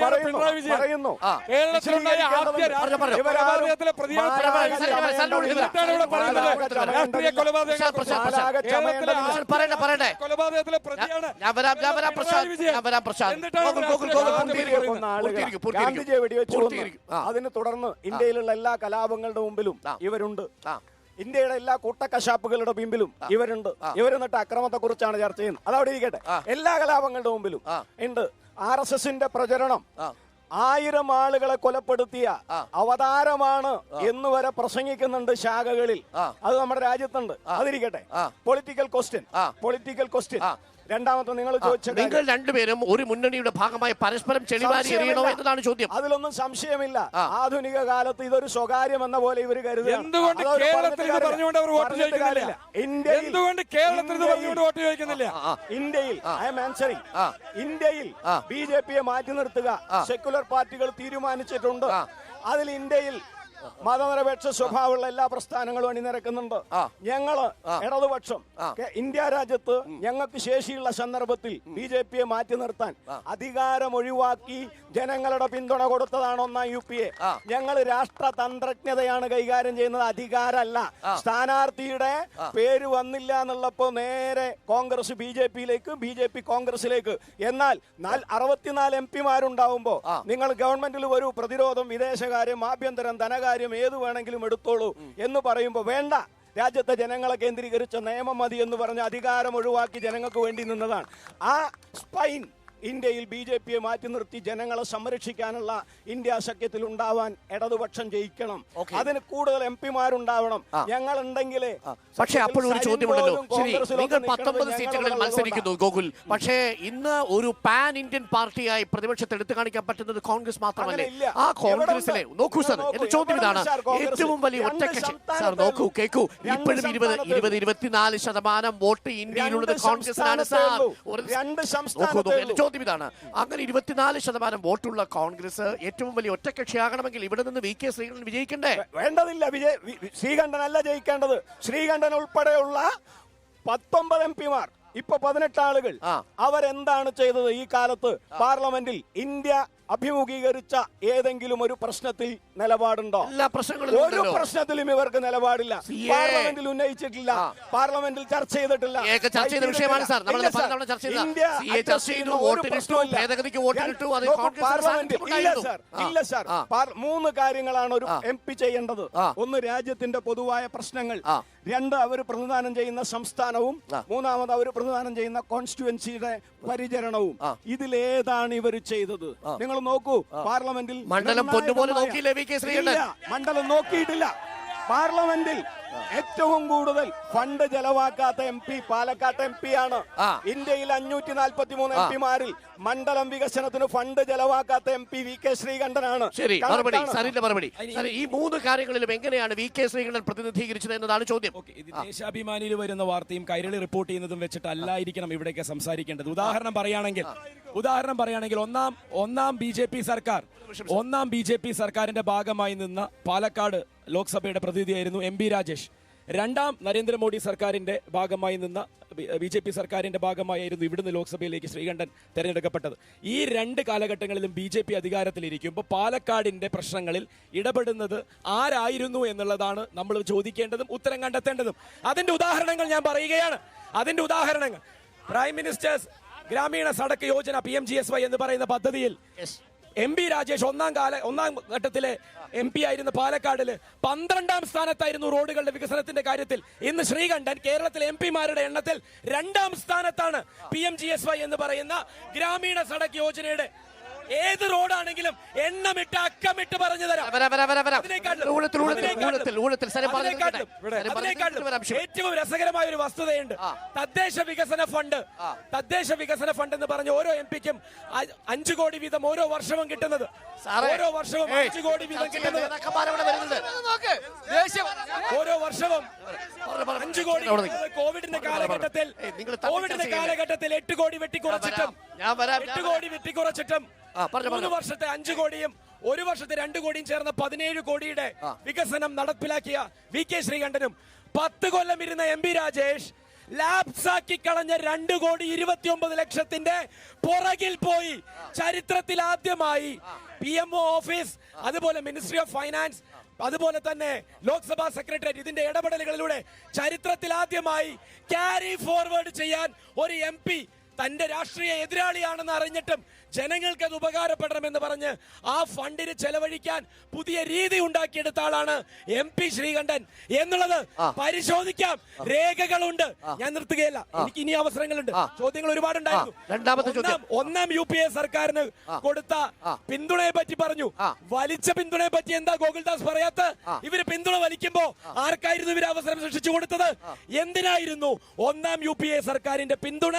B: പറയുന്നു ഗാന്ധിജിയെ വെടിവെച്ചു. അതിനെ തുടർന്ന് ഇന്ത്യയിലുള്ള എല്ലാ കലാപങ്ങളുടെ മുമ്പിലും ഇവരുണ്ട്. ഇന്ത്യയുടെ എല്ലാ കൂട്ടക്കശാപ്പുകളുടെ മുമ്പിലും ഇവരുണ്ട്. ഇവരെന്നിട്ട് അക്രമത്തെ കുറിച്ചാണ് ചർച്ച ചെയ്യുന്നത്. അതവിടെ ഇരിക്കട്ടെ. എല്ലാ കലാപങ്ങളുടെ മുമ്പിലും ഉണ്ട്. RSSന്റെ പ്രചരണം 1000 ആളുകളെ കൊലപ്പെടുത്തിയ അവതാരമാണ് എന്ന് വരെ പ്രസംഗിക്കുന്നുണ്ട് ശാഖകളിൽ. അത് നമ്മുടെ രാജ്യത്തുണ്ട്. അതിരിക്കട്ടെ. Political question. രണ്ടാമത്തെ നിങ്ങൾ
A: രണ്ടുപേരും ഒരു മുന്നണിയുടെ ഭാഗമായി പരസ്പരം ചെളിവാരി എറിയണോ എന്നതാണ് ചോദ്യം.
B: അതിലൊന്നും സംശയമില്ല. ആധുനിക കാലത്ത് ഇതൊരു സ്വകാര്യം എന്ന പോലെ ഇവർ കരുതുകയാണ്. ഇന്ത്യയിൽ BJPയെ മാറ്റി നിർത്തുക സെക്യുലർ പാർട്ടികൾ തീരുമാനിച്ചിട്ടുണ്ട്. അതിൽ ഇന്ത്യയിൽ മതനിരപേക്ഷ സ്വഭാവമുള്ള എല്ലാ പ്രസ്ഥാനങ്ങളും അണിനിരക്കുന്നുണ്ട്. ഞങ്ങള് ഇടതുപക്ഷം ഇന്ത്യ രാജ്യത്ത് ഞങ്ങൾക്ക് ശേഷിയുള്ള സന്ദർഭത്തിൽ BJPയെ മാറ്റി നിർത്താൻ അധികാരം ഒഴിവാക്കി ജനങ്ങളുടെ പിന്തുണ കൊടുത്തതാണ് 1ാം UPA. ഞങ്ങൾ രാഷ്ട്രതന്ത്രജ്ഞതയാണ് കൈകാര്യം ചെയ്യുന്നത്, അധികാരമല്ല. സ്ഥാനാർത്ഥിയുടെ പേര് വന്നില്ല എന്നുള്ളപ്പോ നേരെ കോൺഗ്രസ് BJPയിലേക്ക്, BJP കോൺഗ്രസിലേക്ക്. എന്നാൽ 64 MP മാരുണ്ടാവുമ്പോ നിങ്ങൾ ഗവൺമെന്റിൽ ഒരു പ്രതിരോധം, വിദേശകാര്യം, ആഭ്യന്തരം, ധനകാര്യം ഏത് വേണമെങ്കിലും എടുത്തോളൂ എന്ന് പറയുമ്പോൾ വേണ്ട, രാജ്യത്തെ ജനങ്ങളെ കേന്ദ്രീകരിച്ച നിയമം മതി എന്ന് പറഞ്ഞ് അധികാരം ഒഴിവാക്കി ജനങ്ങൾക്ക് വേണ്ടി നിന്നതാണ്. ആ സ്പൈൻ ഇന്ത്യയിൽ BJPയെ മാറ്റി നിർത്തി ജനങ്ങളെ സംരക്ഷിക്കാനുള്ള ഇന്ത്യ സഖ്യത്തിൽ ഉണ്ടാവാൻ ഇടതുപക്ഷം ജയിക്കണം. അതിന് കൂടുതൽ MP മാരുണ്ടാവണം. ഞങ്ങൾ ഉണ്ടെങ്കിലേ.
A: പക്ഷേ അപ്പോഴൊരു ചോദ്യമുണ്ടല്ലോ. ശരി, നിങ്ങൾ 19 സീറ്റുകളിൽ മത്സരിക്കുന്നു ഗോകുൽ. പക്ഷേ ഇന്ന് ഒരു പാൻ ഇന്ത്യൻ പാർട്ടിയായി പ്രതിപക്ഷത്തെ എടുത്തു കാണിക്കാൻ പറ്റുന്നത് കോൺഗ്രസ് മാത്രമല്ലേ? ആ കോൺഗ്രസിലെ നോക്കൂ സാർ, എന്റെ ചോദ്യം ഇതാണ്. ഏറ്റവും വലിയ ഒറ്റക്കക്ഷി സാർ നോക്കൂ, കേൾക്കൂ. ഇപ്പോഴും 20-24% വോട്ട് ഇന്ത്യയിലുള്ളത് കോൺഗ്രസിനാണ് സാർ. ചോദ്യം ഇതാണ്. അങ്ങനെ 24% വോട്ടുള്ള കോൺഗ്രസ് ഏറ്റവും വലിയ ഒറ്റക്കക്ഷിയാകണമെങ്കിൽ ഇവിടെ നിന്ന് VK ശ്രീകണ്ഠൻ വിജയിക്കണ്ടേ?
B: വേണ്ടതില്ല. ശ്രീകണ്ഠനല്ല ജയിക്കേണ്ടത്. ശ്രീകണ്ഠൻ ഉൾപ്പെടെയുള്ള 19 MP മാർ, ഇപ്പൊ 18 ആളുകൾ, അവരെന്താണ് ചെയ്തത് ഈ കാലത്ത്? പാർലമെന്റിൽ ഇന്ത്യ അഭിമുഖീകരിച്ച ഏതെങ്കിലും ഒരു പ്രശ്നത്തിൽ നിലപാടുണ്ടോ? ഒരു പ്രശ്നത്തിലും ഇവർക്ക് നിലപാടില്ല. പാർലമെന്റിൽ ഉന്നയിച്ചിട്ടില്ല, പാർലമെന്റിൽ ചർച്ച ചെയ്തിട്ടില്ല. ഇല്ല സാർ. 3 കാര്യങ്ങളാണ് ഒരു MP ചെയ്യേണ്ടത്. 1, രാജ്യത്തിന്റെ പൊതുവായ പ്രശ്നങ്ങൾ. 2, അവർ പ്രതിനിധാനം ചെയ്യുന്ന സംസ്ഥാനവും. 3, അവർ പ്രതിനിധാനം ചെയ്യുന്ന കോൺസ്റ്റിറ്റ്യുവൻസിയുടെ പരിചരണവും. ഇതിലേതാണ് ഇവർ ചെയ്തത്? നിങ്ങൾ നോക്കൂ. പാർലമെന്റിൽ
A: മണ്ഡലം പൊന്നുപോലെ നോക്കിയില്ലേ VK ശ്രീകണ്ഠൻ?
B: മണ്ഡലം നോക്കിയിട്ടില്ല. പാർലമെന്റിൽ ഏറ്റവും കൂടുതൽ ഫണ്ട് ചെലവാക്കാത്ത MP പാലക്കാട്ട് MP ആണ്. ഇന്ത്യയിൽ 543 MP മാരിൽ മണ്ഡലം വികസനത്തിന് ഫണ്ട് ചെലവാക്കാത്ത MP VK ശ്രീകണ്ഠനാണ്.
A: ശരി, മറുപടി സാറിന്റെ മറുപടി. ഈ 3 കാര്യങ്ങളിലും എങ്ങനെയാണ് VK ശ്രീകണ്ഠൻ പ്രതിനിധീകരിച്ചത് എന്നതാണ് ചോദ്യം.
K: ദേശാഭിമാനിയിൽ വരുന്ന വാർത്തയും കൈരളി റിപ്പോർട്ട് ചെയ്യുന്നതും വെച്ചിട്ടല്ലായിരിക്കണം ഇവിടേക്ക് സംസാരിക്കേണ്ടത്. ഉദാഹരണം പറയുകയാണെങ്കിൽ ഒന്നാം BJP സർക്കാരിന്റെ ഭാഗമായി നിന്ന പാലക്കാട് ലോക്സഭയുടെ പ്രതിനിധിയായിരുന്നു MP രാജേഷ്. 2ാം നരേന്ദ്രമോദി സർക്കാരിന്റെ ഭാഗമായി നിന്ന BJP സർക്കാരിന്റെ ഭാഗമായിരുന്നു ഇവിടുന്ന് ലോക്സഭയിലേക്ക് ശ്രീകണ്ഠൻ തെരഞ്ഞെടുക്കപ്പെട്ടത്. ഈ 2 കാലഘട്ടങ്ങളിലും BJP അധികാരത്തിലിരിക്കുമ്പോൾ പാലക്കാടിന്റെ പ്രശ്നങ്ങളിൽ ഇടപെടുന്നത് ആരായിരുന്നു എന്നുള്ളതാണ് നമ്മൾ ചോദിക്കേണ്ടതും ഉത്തരം കണ്ടെത്തേണ്ടതും. അതിന്റെ ഉദാഹരണങ്ങൾ ഞാൻ പറയുകയാണ്. പ്രൈം മിനിസ്റ്റേഴ്സ് ഗ്രാമീണ സടക്ക് യോജന PMGSY എന്ന് പറയുന്ന പദ്ധതിയിൽ MP രാജേഷ് ഒന്നാം ഘട്ടത്തിലെ MP ആയിരുന്ന പാലക്കാടില് 12ാം സ്ഥാനത്തായിരുന്നു റോഡുകളുടെ വികസനത്തിന്റെ കാര്യത്തിൽ. ഇന്ന് ശ്രീകണ്ഠൻ കേരളത്തിലെ MP മാരുടെ എണ്ണത്തിൽ 2ാം സ്ഥാനത്താണ്. PMGSY എന്ന് പറയുന്ന ഗ്രാമീണ സടക്ക് യോജനയുടെ ഏത് റോഡാണെങ്കിലും എണ്ണമിട്ട് അക്കമിട്ട് പറഞ്ഞു തരാം. ഏറ്റവും രസകരമായ ഒരു വസ്തുതയുണ്ട്. തദ്ദേശ വികസന ഫണ്ട് എന്ന് പറഞ്ഞ ഓരോ എംപിക്കും 5 കോടി വീതം ഓരോ വർഷവും കിട്ടുന്നത്. ഓരോ വർഷവും 5 കോടി വീതം കിട്ടുന്നത്. ഓരോ വർഷവും 5 കോടി. കോവിഡിന്റെ കാലഘട്ടത്തിൽ 8 കോടി വെട്ടിക്കുറച്ചിട്ടും 3 വർഷത്തെ 5 കോടിയും 1 വർഷത്തെ 2 കോടിയും ചേർന്ന 17 കോടിയുടെ വികസനം നടപ്പിലാക്കിയ വി.കെ. ശ്രീകണ്ഠനും 10 കൊല്ലം ഇരുന്ന എം പി രാജേഷ് ലാപ്സാക്കി കളഞ്ഞ 2,29,00,000 പുറകിൽ പോയി ചരിത്രത്തിൽ ആദ്യമായി PMO ഓഫീസ്, അതുപോലെ മിനിസ്ട്രി ഓഫ് ഫൈനാൻസ്, അതുപോലെ തന്നെ ലോക്സഭാ സെക്രട്ടേറിയറ്റ് ഇതിന്റെ ഇടപെടലുകളിലൂടെ ചരിത്രത്തിൽ ആദ്യമായി ക്യാരി ഫോർവേഡ് ചെയ്യാൻ ഒരു MP തന്റെ രാഷ്ട്രീയ എതിരാളിയാണെന്ന് അറിഞ്ഞിട്ടും ജനങ്ങൾക്ക് അത് ഉപകാരപ്പെടണമെന്ന് പറഞ്ഞ് ആ ഫണ്ടിന് ചെലവഴിക്കാൻ പുതിയ രീതി ഉണ്ടാക്കിയെടുത്ത ആളാണ് MP ശ്രീകണ്ഠൻ എന്നുള്ളത് പരിശോധിക്കാം. രേഖകളുണ്ട്. ഞാൻ നിർത്തുകയല്ല, എനിക്ക് ഇനി അവസരങ്ങളുണ്ട്. ചോദ്യങ്ങൾ ഒരുപാടുണ്ടായിരുന്നു. ഒന്നാം UPA സർക്കാരിന് കൊടുത്ത പിന്തുണയെ പറ്റി പറഞ്ഞു. വലിച്ച പിന്തുണയെ പറ്റി എന്താ ഗോകുൽദാസ് പറയാത്ത? ഇവര് പിന്തുണ വലിക്കുമ്പോ ആർക്കായിരുന്നു ഇവര് അവസരം സൃഷ്ടിച്ചു കൊടുത്തത്? എന്തിനായിരുന്നു ഒന്നാം UPA സർക്കാരിന്റെ പിന്തുണ?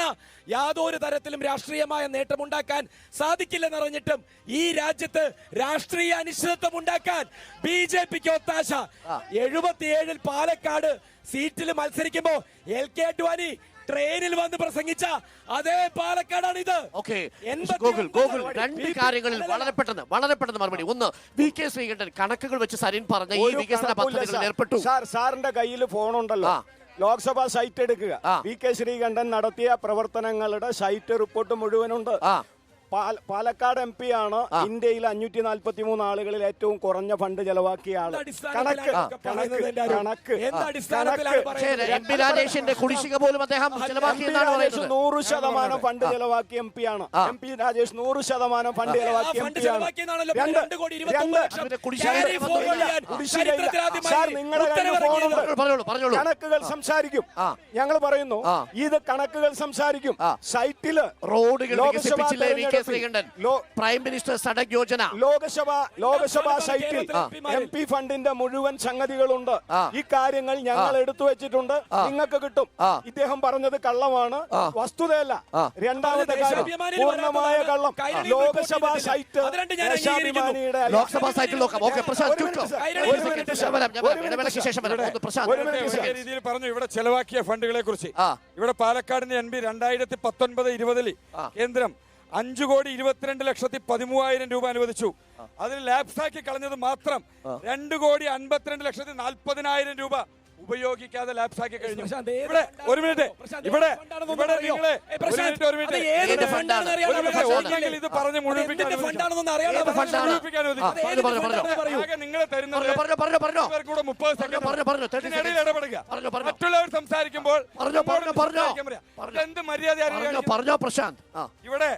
K: യാതൊരു തരത്തിലും രാഷ്ട്രീയമായ നേട്ടമുണ്ടാക്കാൻ സാധിക്കില്ലെന്നറിഞ്ഞിട്ടും ഈ രാജ്യത്ത് രാഷ്ട്രീയ അനിശ്ചിതത്വം ഉണ്ടാക്കാൻ BJPക്ക് ഒത്താശ. 77 പാലക്കാട് സീറ്റിൽ മത്സരിക്കുമ്പോ LK അഡ്വാനി ട്രെയിനിൽ വന്ന് പ്രസംഗിച്ച അതേ പാലക്കാടാണിത്.
A: രണ്ട് കാര്യങ്ങളിൽ വളരെ പെട്ടെന്ന് മറുപടി. ഒന്ന്, വി.കെ. ശ്രീകണ്ഠൻ കണക്കുകൾ വെച്ച് സരിൻ പറഞ്ഞ ഈ വികസന പദ്ധതികളിൽ ഏർപ്പെട്ടു.
B: സാറിന്റെ കയ്യിൽ ഫോണുണ്ടല്ലോ, ലോക്സഭാ സൈറ്റ് എടുക്കുക. വി.കെ. ശ്രീകണ്ഠൻ നടത്തിയ പ്രവർത്തനങ്ങളുടെ സൈറ്റ് റിപ്പോർട്ട് മുഴുവനുണ്ട്. പാലക്കാട് MP ആണ് ഇന്ത്യയിൽ 543 ആളുകളിൽ ഏറ്റവും കുറഞ്ഞ ഫണ്ട് ചെലവാക്കിയ ആള്. കണക്ക്
A: MP രാജേഷിന്റെ കുടിശ്ശിക പോലും അദ്ദേഹം ചെലവാക്കിയെന്നാണ് പറയുന്നത്.
B: 100% ഫണ്ട് ചെലവാക്കിയ MP ആണ്. MP രാജേഷ് 100% ഫണ്ട് ചെലവാക്കിയ MP ആണ്. സാർ, നിങ്ങളുടെ ഫോണുണ്ട്, കണക്കുകൾ സംസാരിക്കും. ഞങ്ങൾ പറയുന്നു, ഇത് കണക്കുകൾ സംസാരിക്കും. സൈറ്റില്
A: റോഡുകൾ ശ്രീകണ്ഠൻ, പ്രൈം മിനിസ്റ്റർ സഡക് യോജന,
B: ലോകസഭാ സൈറ്റിൽ MP ഫണ്ടിന്റെ മുഴുവൻ സംഗതികളുണ്ട്. ഈ കാര്യങ്ങൾ ഞങ്ങൾ എടുത്തു വെച്ചിട്ടുണ്ട്, നിങ്ങൾക്ക് കിട്ടും. ഇദ്ദേഹം പറഞ്ഞത് കള്ളമാണ്, വസ്തുതയല്ല. രണ്ടാമത്തെ കാര്യം, പൂർണ്ണമായ കള്ളം. ലോകസഭാ സൈറ്റ്
A: ലോക്സഭാ സൈറ്റിൽ നോക്കാം.
C: രീതിയിൽ പറഞ്ഞു ഇവിടെ ചെലവാക്കിയ ഫണ്ടുകളെ കുറിച്ച്. ഇവിടെ പാലക്കാടിന്റെ MP 2019-20 കേന്ദ്രം 5,22,13,000 രൂപ അനുവദിച്ചു. അതിൽ ലാപ്സാക്കി കളഞ്ഞത് മാത്രം 2,52,40,000 രൂപ ഉപയോഗിക്കാതെ ലാപ്സാക്കി കഴിഞ്ഞു. ഇവിടെ ഒരു മിനിറ്റ്, ഇവിടെ ഇത് പറഞ്ഞ് മുഴുവിപ്പിക്കാൻ നിങ്ങൾ തരുന്നത് 30 സെക്കൻഡ് ഇടപെടുക. മറ്റുള്ളവർ സംസാരിക്കുമ്പോൾ എന്ത് മര്യാദ? ഇവിടെ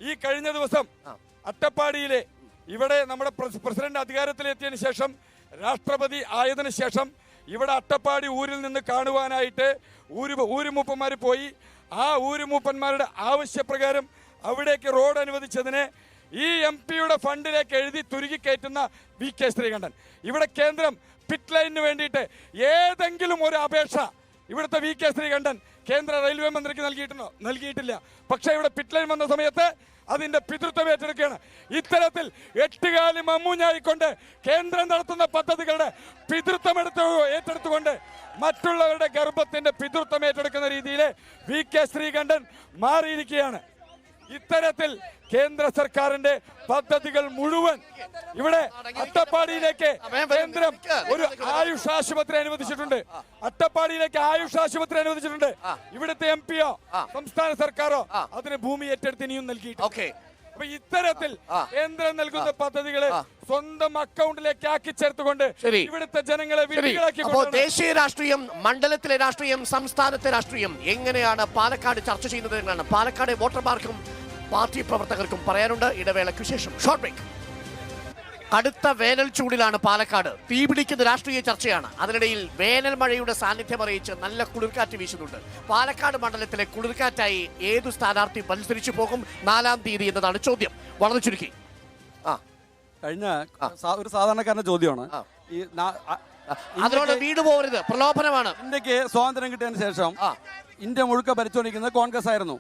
C: ഈ കഴിഞ്ഞ ദിവസം അട്ടപ്പാടിയിലെ ഇവിടെ നമ്മുടെ പ്രസിഡന്റ് അധികാരത്തിലെത്തിയതിനു ശേഷം, രാഷ്ട്രപതി ആയതിനു ശേഷം ഇവിടെ അട്ടപ്പാടി ഊരിൽ നിന്ന് കാണുവാനായിട്ട് ഊരുമൂപ്പന്മാർ പോയി. ആ ഊരുമൂപ്പന്മാരുടെ ആവശ്യപ്രകാരം അവിടേക്ക് റോഡ് അനുവദിച്ചതിനെ ഈ MP-യുടെ ഫണ്ടിലേക്ക് എഴുതി തുരുകി കയറ്റുന്ന വി.കെ. ശ്രീകണ്ഠൻ. ഇവിടെ കേന്ദ്രം പിറ്റ് ലൈനിന് വേണ്ടിയിട്ട് ഏതെങ്കിലും ഒരു അപേക്ഷ ഇവിടുത്തെ വി.കെ. ശ്രീകണ്ഠൻ കേന്ദ്ര റെയിൽവേ മന്ത്രിക്ക് നൽകിയിട്ടില്ല. പക്ഷേ ഇവിടെ പിറ്റ് ലൈൻ വന്ന സമയത്ത് അതിന്റെ പിതൃത്വം ഏറ്റെടുക്കുകയാണ്. ഇത്തരത്തിൽ 8 കാലി മമ്മൂഞ്ഞായിക്കൊണ്ട് കേന്ദ്രം നടത്തുന്ന പദ്ധതികളുടെ പിതൃത്വം ഏറ്റെടുത്തുകൊണ്ട് മറ്റുള്ളവരുടെ ഗർഭത്തിന്റെ പിതൃത്വം ഏറ്റെടുക്കുന്ന രീതിയിൽ വി.കെ. ശ്രീകണ്ഠൻ മാറിയിരിക്കുകയാണ്. ഇത്തരത്തിൽ കേന്ദ്ര സർക്കാരിന്റെ പദ്ധതികൾ മുഴുവൻ ഇവിടെ അട്ടപ്പാടിയിലേക്ക് കേന്ദ്രം ഒരു ആയുഷ് ആശുപത്രി അനുവദിച്ചിട്ടുണ്ട്. അട്ടപ്പാടിയിലേക്ക് ആയുഷ് ആശുപത്രി അനുവദിച്ചിട്ടുണ്ട്. ഇവിടുത്തെ MP-യോ സംസ്ഥാന സർക്കാരോ അതിന് ഭൂമി ഏറ്റെടുത്ത് ഇനിയും നൽകിയിട്ടുണ്ട്. അപ്പൊ ഇത്തരത്തിൽ കേന്ദ്രം നൽകുന്ന പദ്ധതികള് സ്വന്തം അക്കൗണ്ടിലേക്ക് ആക്കി ചേർത്തുകൊണ്ട് ഇവിടുത്തെ ജനങ്ങളെ
A: ദേശീയ രാഷ്ട്രീയം, മണ്ഡലത്തിലെ രാഷ്ട്രീയം, സംസ്ഥാനത്തെ രാഷ്ട്രീയം എങ്ങനെയാണ് പാലക്കാട് ചർച്ച ചെയ്യുന്നത് എന്നാണ് പാലക്കാട് വോട്ടർമാർക്കും പാർട്ടി പ്രവർത്തകർക്കും പറയാനുണ്ട്. ഇടവേളയ്ക്ക് ശേഷം ഷോർട്ട് ബ്രേക്ക്. കടുത്ത വേനൽ ചൂടിലാണ് പാലക്കാട്. തീപിടിക്കുന്ന രാഷ്ട്രീയ ചർച്ചയാണ്. അതിനിടയിൽ വേനൽ മഴയുടെ സാന്നിധ്യം അറിയിച്ച് നല്ല കുളിർക്കാറ്റ് വീശുന്നുണ്ട്. പാലക്കാട് മണ്ഡലത്തിലെ കുളിർക്കാറ്റായി ഏതു സ്ഥാനാർത്ഥി മത്സരിച്ചു പോകും 4-ാം തീയതി എന്നതാണ് ചോദ്യം. വളരെ ചുരുക്കി
G: കഴിഞ്ഞ ഒരു സാധാരണക്കാരന്റെ ചോദ്യമാണ്.
A: അതിനോട് വീട് പോകരുത്, പ്രലോഭനമാണ്.
G: ഇന്ത്യക്ക് സ്വാതന്ത്ര്യം കിട്ടിയതിന് ശേഷം ഇന്ത്യ മുഴുക്ക ഭരിച്ചുകൊണ്ടിരിക്കുന്നത് കോൺഗ്രസ് ആയിരുന്നു.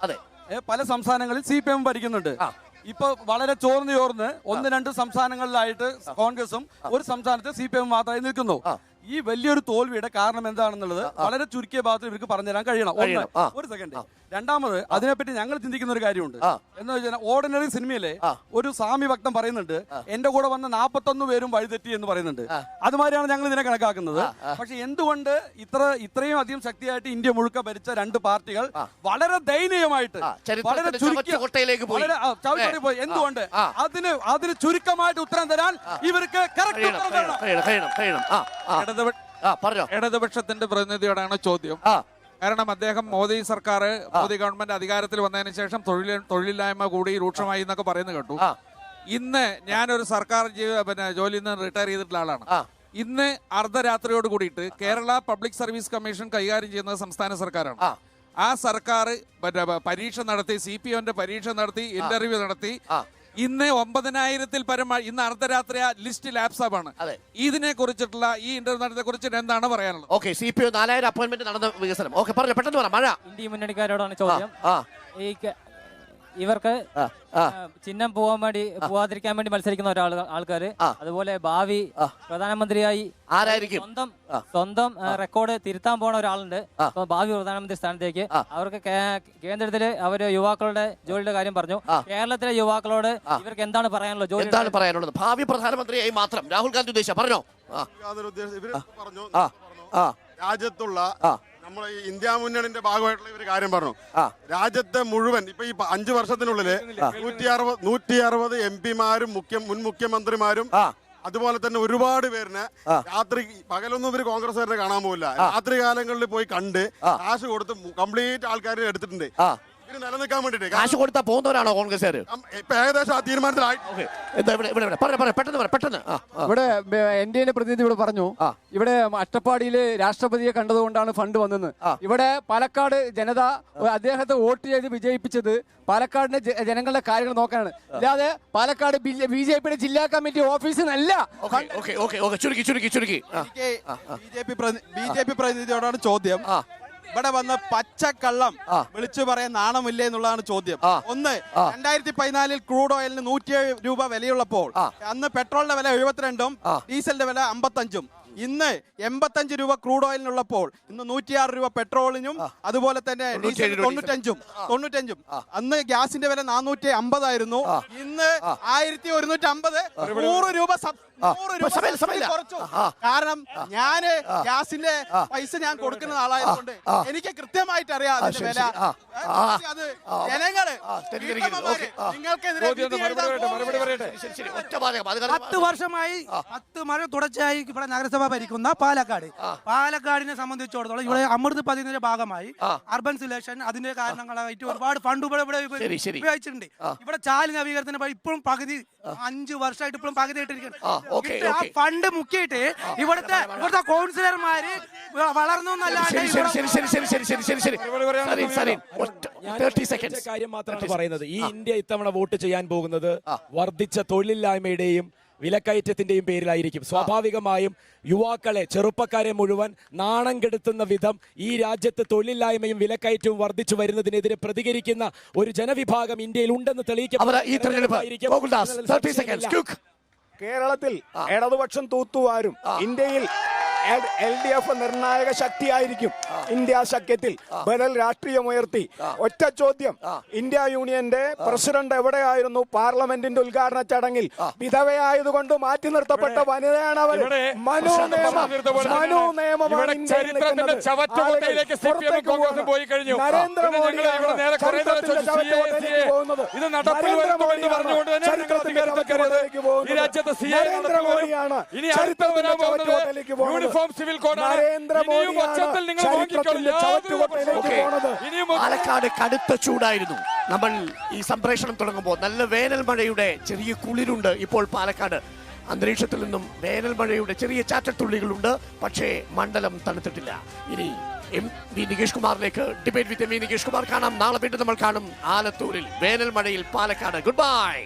G: പല സംസ്ഥാനങ്ങളിൽ CPM ഭരിക്കുന്നുണ്ട്. ഇപ്പൊ വളരെ ചോർന്ന് 1-2 സംസ്ഥാനങ്ങളിലായിട്ട് കോൺഗ്രസും ഒരു സംസ്ഥാനത്ത് CPM മാത്രമായി നിൽക്കുന്നു. ഈ വലിയൊരു തോൽവിയുടെ കാരണം എന്താണെന്നുള്ളത് വളരെ ചുരുക്കിയ ഭാഗത്ത് ഇവർക്ക് പറഞ്ഞുതരാൻ കഴിയണം. ഒരു സെക്കൻഡ്. രണ്ടാമത്, അതിനെപ്പറ്റി ഞങ്ങൾ ചിന്തിക്കുന്ന ഒരു കാര്യമുണ്ട്. എന്ന് വെച്ചാൽ ഓർഡിനറി സിനിമയിലെ ഒരു സ്വാമി ഭക്തൻ പറയുന്നുണ്ട്, എന്റെ കൂടെ വന്ന 41 പേരും വഴിതെറ്റി എന്ന് പറയുന്നുണ്ട്. അതുമാതിരിയാണ് ഞങ്ങൾ ഇതിനെ കണക്കാക്കുന്നത്. പക്ഷെ എന്തുകൊണ്ട് ഇത്രയും അധികം ശക്തിയായിട്ട് ഇന്ത്യ മുഴുക്ക ഭരിച്ച 2 പാർട്ടികൾ വളരെ ദയനീയമായിട്ട് വളരെ ചുരുക്കിലേക്ക് പോയി? എന്തുകൊണ്ട്? അതിന് ചുരുക്കമായിട്ട് ഉത്തരം തരാൻ ഇവർക്ക്
O: ഇടതുപക്ഷത്തിന്റെ പ്രതിനിധിയോടാണ് ചോദ്യം. കാരണം അദ്ദേഹം മോദി ഗവൺമെന്റ് അധികാരത്തിൽ വന്നതിന് ശേഷം തൊഴിലില്ലായ്മ കൂടി രൂക്ഷമായി എന്നൊക്കെ പറയുന്നത് കേട്ടു. ഇന്ന് ഞാനൊരു സർക്കാർ ജോലിയിൽ നിന്ന് റിട്ടയർ ചെയ്തിട്ടുള്ള ആളാണ്. ഇന്ന് അർദ്ധരാത്രിയോട് കൂടിയിട്ട് കേരള പബ്ലിക് സർവീസ് കമ്മീഷൻ കൈകാര്യം ചെയ്യുന്നത് സംസ്ഥാന സർക്കാരാണ്. ആ സർക്കാർ പരീക്ഷ നടത്തി, CPM പരീക്ഷ നടത്തി, ഇന്റർവ്യൂ നടത്തി. ഇന്ന് 9,000-ൽ പരം ഇന്ന് അർദ്ധരാത്രി ലിസ്റ്റ് ലാപ്സാണ്. ഇതിനെ കുറിച്ചിട്ടുള്ള ഈ ഇന്റർവ്യൂത്തെ കുറിച്ചിട്ട് എന്താണ് പറയാനുള്ളത്?
A: ഓക്കെ, CPM 4,000 അപ്പോയിന്റ്മെന്റ് നടന്ന വികസനം. ഓക്കെ, പറഞ്ഞു, പെട്ടെന്ന് പറ. മഴ.
E: ഇന്ത്യ മുന്നണിക്കാരോടാണ് ചോദ്യം. ഇവർക്ക് ചിഹ്നം പോവാതിരിക്കാൻ വേണ്ടി മത്സരിക്കുന്ന ആൾക്കാര്, അതുപോലെ ഭാവി പ്രധാനമന്ത്രിയായി
A: ആരായിരിക്കും
E: സ്വന്തം റെക്കോർഡ് തിരുത്താൻ പോണ ഒരാളുണ്ട്. അപ്പൊ ഭാവി പ്രധാനമന്ത്രി സ്ഥാനത്തേക്ക് അവർക്ക് കേന്ദ്രത്തില് അവര് യുവാക്കളുടെ ജോലിയുടെ കാര്യം പറഞ്ഞു. കേരളത്തിലെ യുവാക്കളോട് ഇവർക്ക് എന്താണ് പറയാനുള്ളത്?
A: എന്താണ് പറയാനുള്ളത്? ഭാവി പ്രധാനമന്ത്രിയായി മാത്രം രാഹുൽ ഗാന്ധി ഉദ്ദേശിച്ച പറഞ്ഞോ.
P: രാജ്യത്തുള്ള നമ്മളെ ഈ ഇന്ത്യ മുന്നണിന്റെ ഭാഗമായിട്ടുള്ള ഒരു കാര്യം പറഞ്ഞു. രാജ്യത്തെ മുഴുവൻ ഇപ്പൊ ഈ 5 വർഷത്തിനുള്ളില് 160 MP-മാരും മുൻ മുഖ്യമന്ത്രിമാരും അതുപോലെ തന്നെ ഒരുപാട് പേരിനെ രാത്രി പകലൊന്നും ഇവര് കോൺഗ്രസ്സുകാരനെ കാണാൻ പോകില്ല. രാത്രി കാലങ്ങളിൽ പോയി കണ്ട് കാശ് കൊടുത്ത് കംപ്ലീറ്റ് ആൾക്കാരെ എടുത്തിട്ടുണ്ട്. നിലനിൽക്കാൻ വേണ്ടിട്ട്
A: കാശ് കൊടുത്താൽ പോകുന്നവരാണോ കോൺഗ്രസ്സുകാർ?
P: ഇപ്പൊ ഏകദേശം ആ തീരുമാനത്തിലായി.
M: ഇവിടെ NDA പ്രതിനിധി ഇവിടെ പറഞ്ഞു, ഇവിടെ അട്ടപ്പാടിയില് രാഷ്ട്രപതിയെ കണ്ടതുകൊണ്ടാണ് ഫണ്ട് വന്നത്. ഇവിടെ പാലക്കാട് ജനത അദ്ദേഹത്തെ വോട്ട് ചെയ്ത് വിജയിപ്പിച്ചത് പാലക്കാടിന്റെ ജനങ്ങളുടെ കാര്യങ്ങൾ നോക്കാനാണ്, അല്ലാതെ പാലക്കാട് BJPയുടെ ജില്ലാ കമ്മിറ്റി ഓഫീസിനല്ല.
G: BJP പ്രതിനിധിയോടാണ് ചോദ്യം. ഇവിടെ വന്ന് പച്ചക്കള്ളം വിളിച്ചു പറയാൻ നാണമില്ലേ എന്നുള്ളതാണ് ചോദ്യം. ഒന്ന്, 2014 ക്രൂഡ് ഓയിലിന് 107 രൂപ വിലയുള്ളപ്പോൾ അന്ന് പെട്രോളിന്റെ വില 72-ഉം ഡീസലിന്റെ വില 55-ഉം. ഇന്ന് 85 രൂപ ക്രൂഡ് ഓയിലിനുള്ളപ്പോൾ ഇന്ന് 106 രൂപ പെട്രോളിനും അതുപോലെ തന്നെ ഡീസൽ 95-ഉം. അന്ന് ഗ്യാസിന്റെ വില 450 ആയിരുന്നു. ഇന്ന് 1150. 100 രൂപ കുറച്ചു. കാരണം ഞാന് ഗ്യാസിന്റെ പൈസ ഞാൻ കൊടുക്കുന്ന ആളായതുകൊണ്ട് എനിക്ക് കൃത്യമായിട്ട് അറിയാം അതിന്റെ വില. അത് ജനങ്ങള് നിങ്ങൾക്കെതിരെ
Q: 10 വർഷമായി 10 തുടർച്ചയായി ഇവിടെ നഗരസഭ ഭരിക്കുന്ന പാലക്കാടിനെ സംബന്ധിച്ചിടത്തോളം ഇവിടെ അമൃത് പദ്ധതിയുടെ ഭാഗമായി അർബൻ സിലേഷൻ അതിന്റെ കാരണങ്ങളായിട്ട് ഒരുപാട് ഫണ്ട് ഇവിടെ ഉപയോഗിച്ചിട്ടുണ്ട്. ഇവിടെ ചാലി നവീകരണത്തിന് ഇപ്പോഴും പകുതി 5 വർഷമായിട്ട് ഇപ്പോഴും പകുതി ഇട്ടിരിക്കുന്നു. ആ ഫണ്ട് മുക്കിയിട്ട് ഇവിടുത്തെ കൗൺസിലർമാര് വളർന്നു
K: കാര്യം മാത്രമാണ് പറയുന്നത്. ഈ ഇന്ത്യ ഇത്തവണ വോട്ട് ചെയ്യാൻ പോകുന്നത് വർദ്ധിച്ച തൊഴിലില്ലായ്മയുടെയും വിലക്കയറ്റത്തിന്റെയും പേരിലായിരിക്കും. സ്വാഭാവികമായും യുവാക്കളെ, ചെറുപ്പക്കാരെ മുഴുവൻ നാണം കെടുത്തുന്ന വിധം ഈ രാജ്യത്ത് തൊഴിലില്ലായ്മയും വിലക്കയറ്റവും വർദ്ധിച്ചു വരുന്നതിനെതിരെ പ്രതികരിക്കുന്ന ഒരു ജനവിഭാഗം ഇന്ത്യയിൽ ഉണ്ടെന്ന് തെളിയിക്കപ്പെടും.
R: കേരളത്തിൽ ഇടതുപക്ഷം തൂത്തുവാരും. ഇന്ത്യയിൽ LDF നിർണായക ശക്തിയായിരിക്കും. ഇന്ത്യ സഖ്യത്തിൽ ബദൽ രാഷ്ട്രീയമുയർത്തി. ഒറ്റ ചോദ്യം, ഇന്ത്യ യൂണിയന്റെ പ്രസിഡന്റ് എവിടെയായിരുന്നു പാർലമെന്റിന്റെ ഉദ്ഘാടന ചടങ്ങിൽ? വിധവയായതുകൊണ്ട് മാറ്റി നിർത്തപ്പെട്ട വനിതയാണ് അവർ. മനു നിയമമാണ്
A: പാലക്കാട് കടുത്ത ചൂടായിരുന്നു. നമ്മൾ ഈ സംപ്രേഷണം തുടങ്ങുമ്പോൾ നല്ല വേനൽ മഴയുടെ ചെറിയ കുളിരുണ്ട് ഇപ്പോൾ പാലക്കാട്. അന്തരീക്ഷത്തിൽ നിന്നും വേനൽ മഴയുടെ ചെറിയ ചാറ്റത്തുള്ളികളുണ്ട്, പക്ഷേ മണ്ഡലം തണുത്തിട്ടില്ല. ഇനി വി നികേഷ് കുമാറിലേക്ക് ഡിബേറ്റ് വിത്ത് വി നികേഷ് കുമാർ കാണാം. നാളെ വീണ്ടും നമ്മൾ കാണും ആലത്തൂരിൽ വേനൽ മഴയിൽ പാലക്കാട്. Good bye.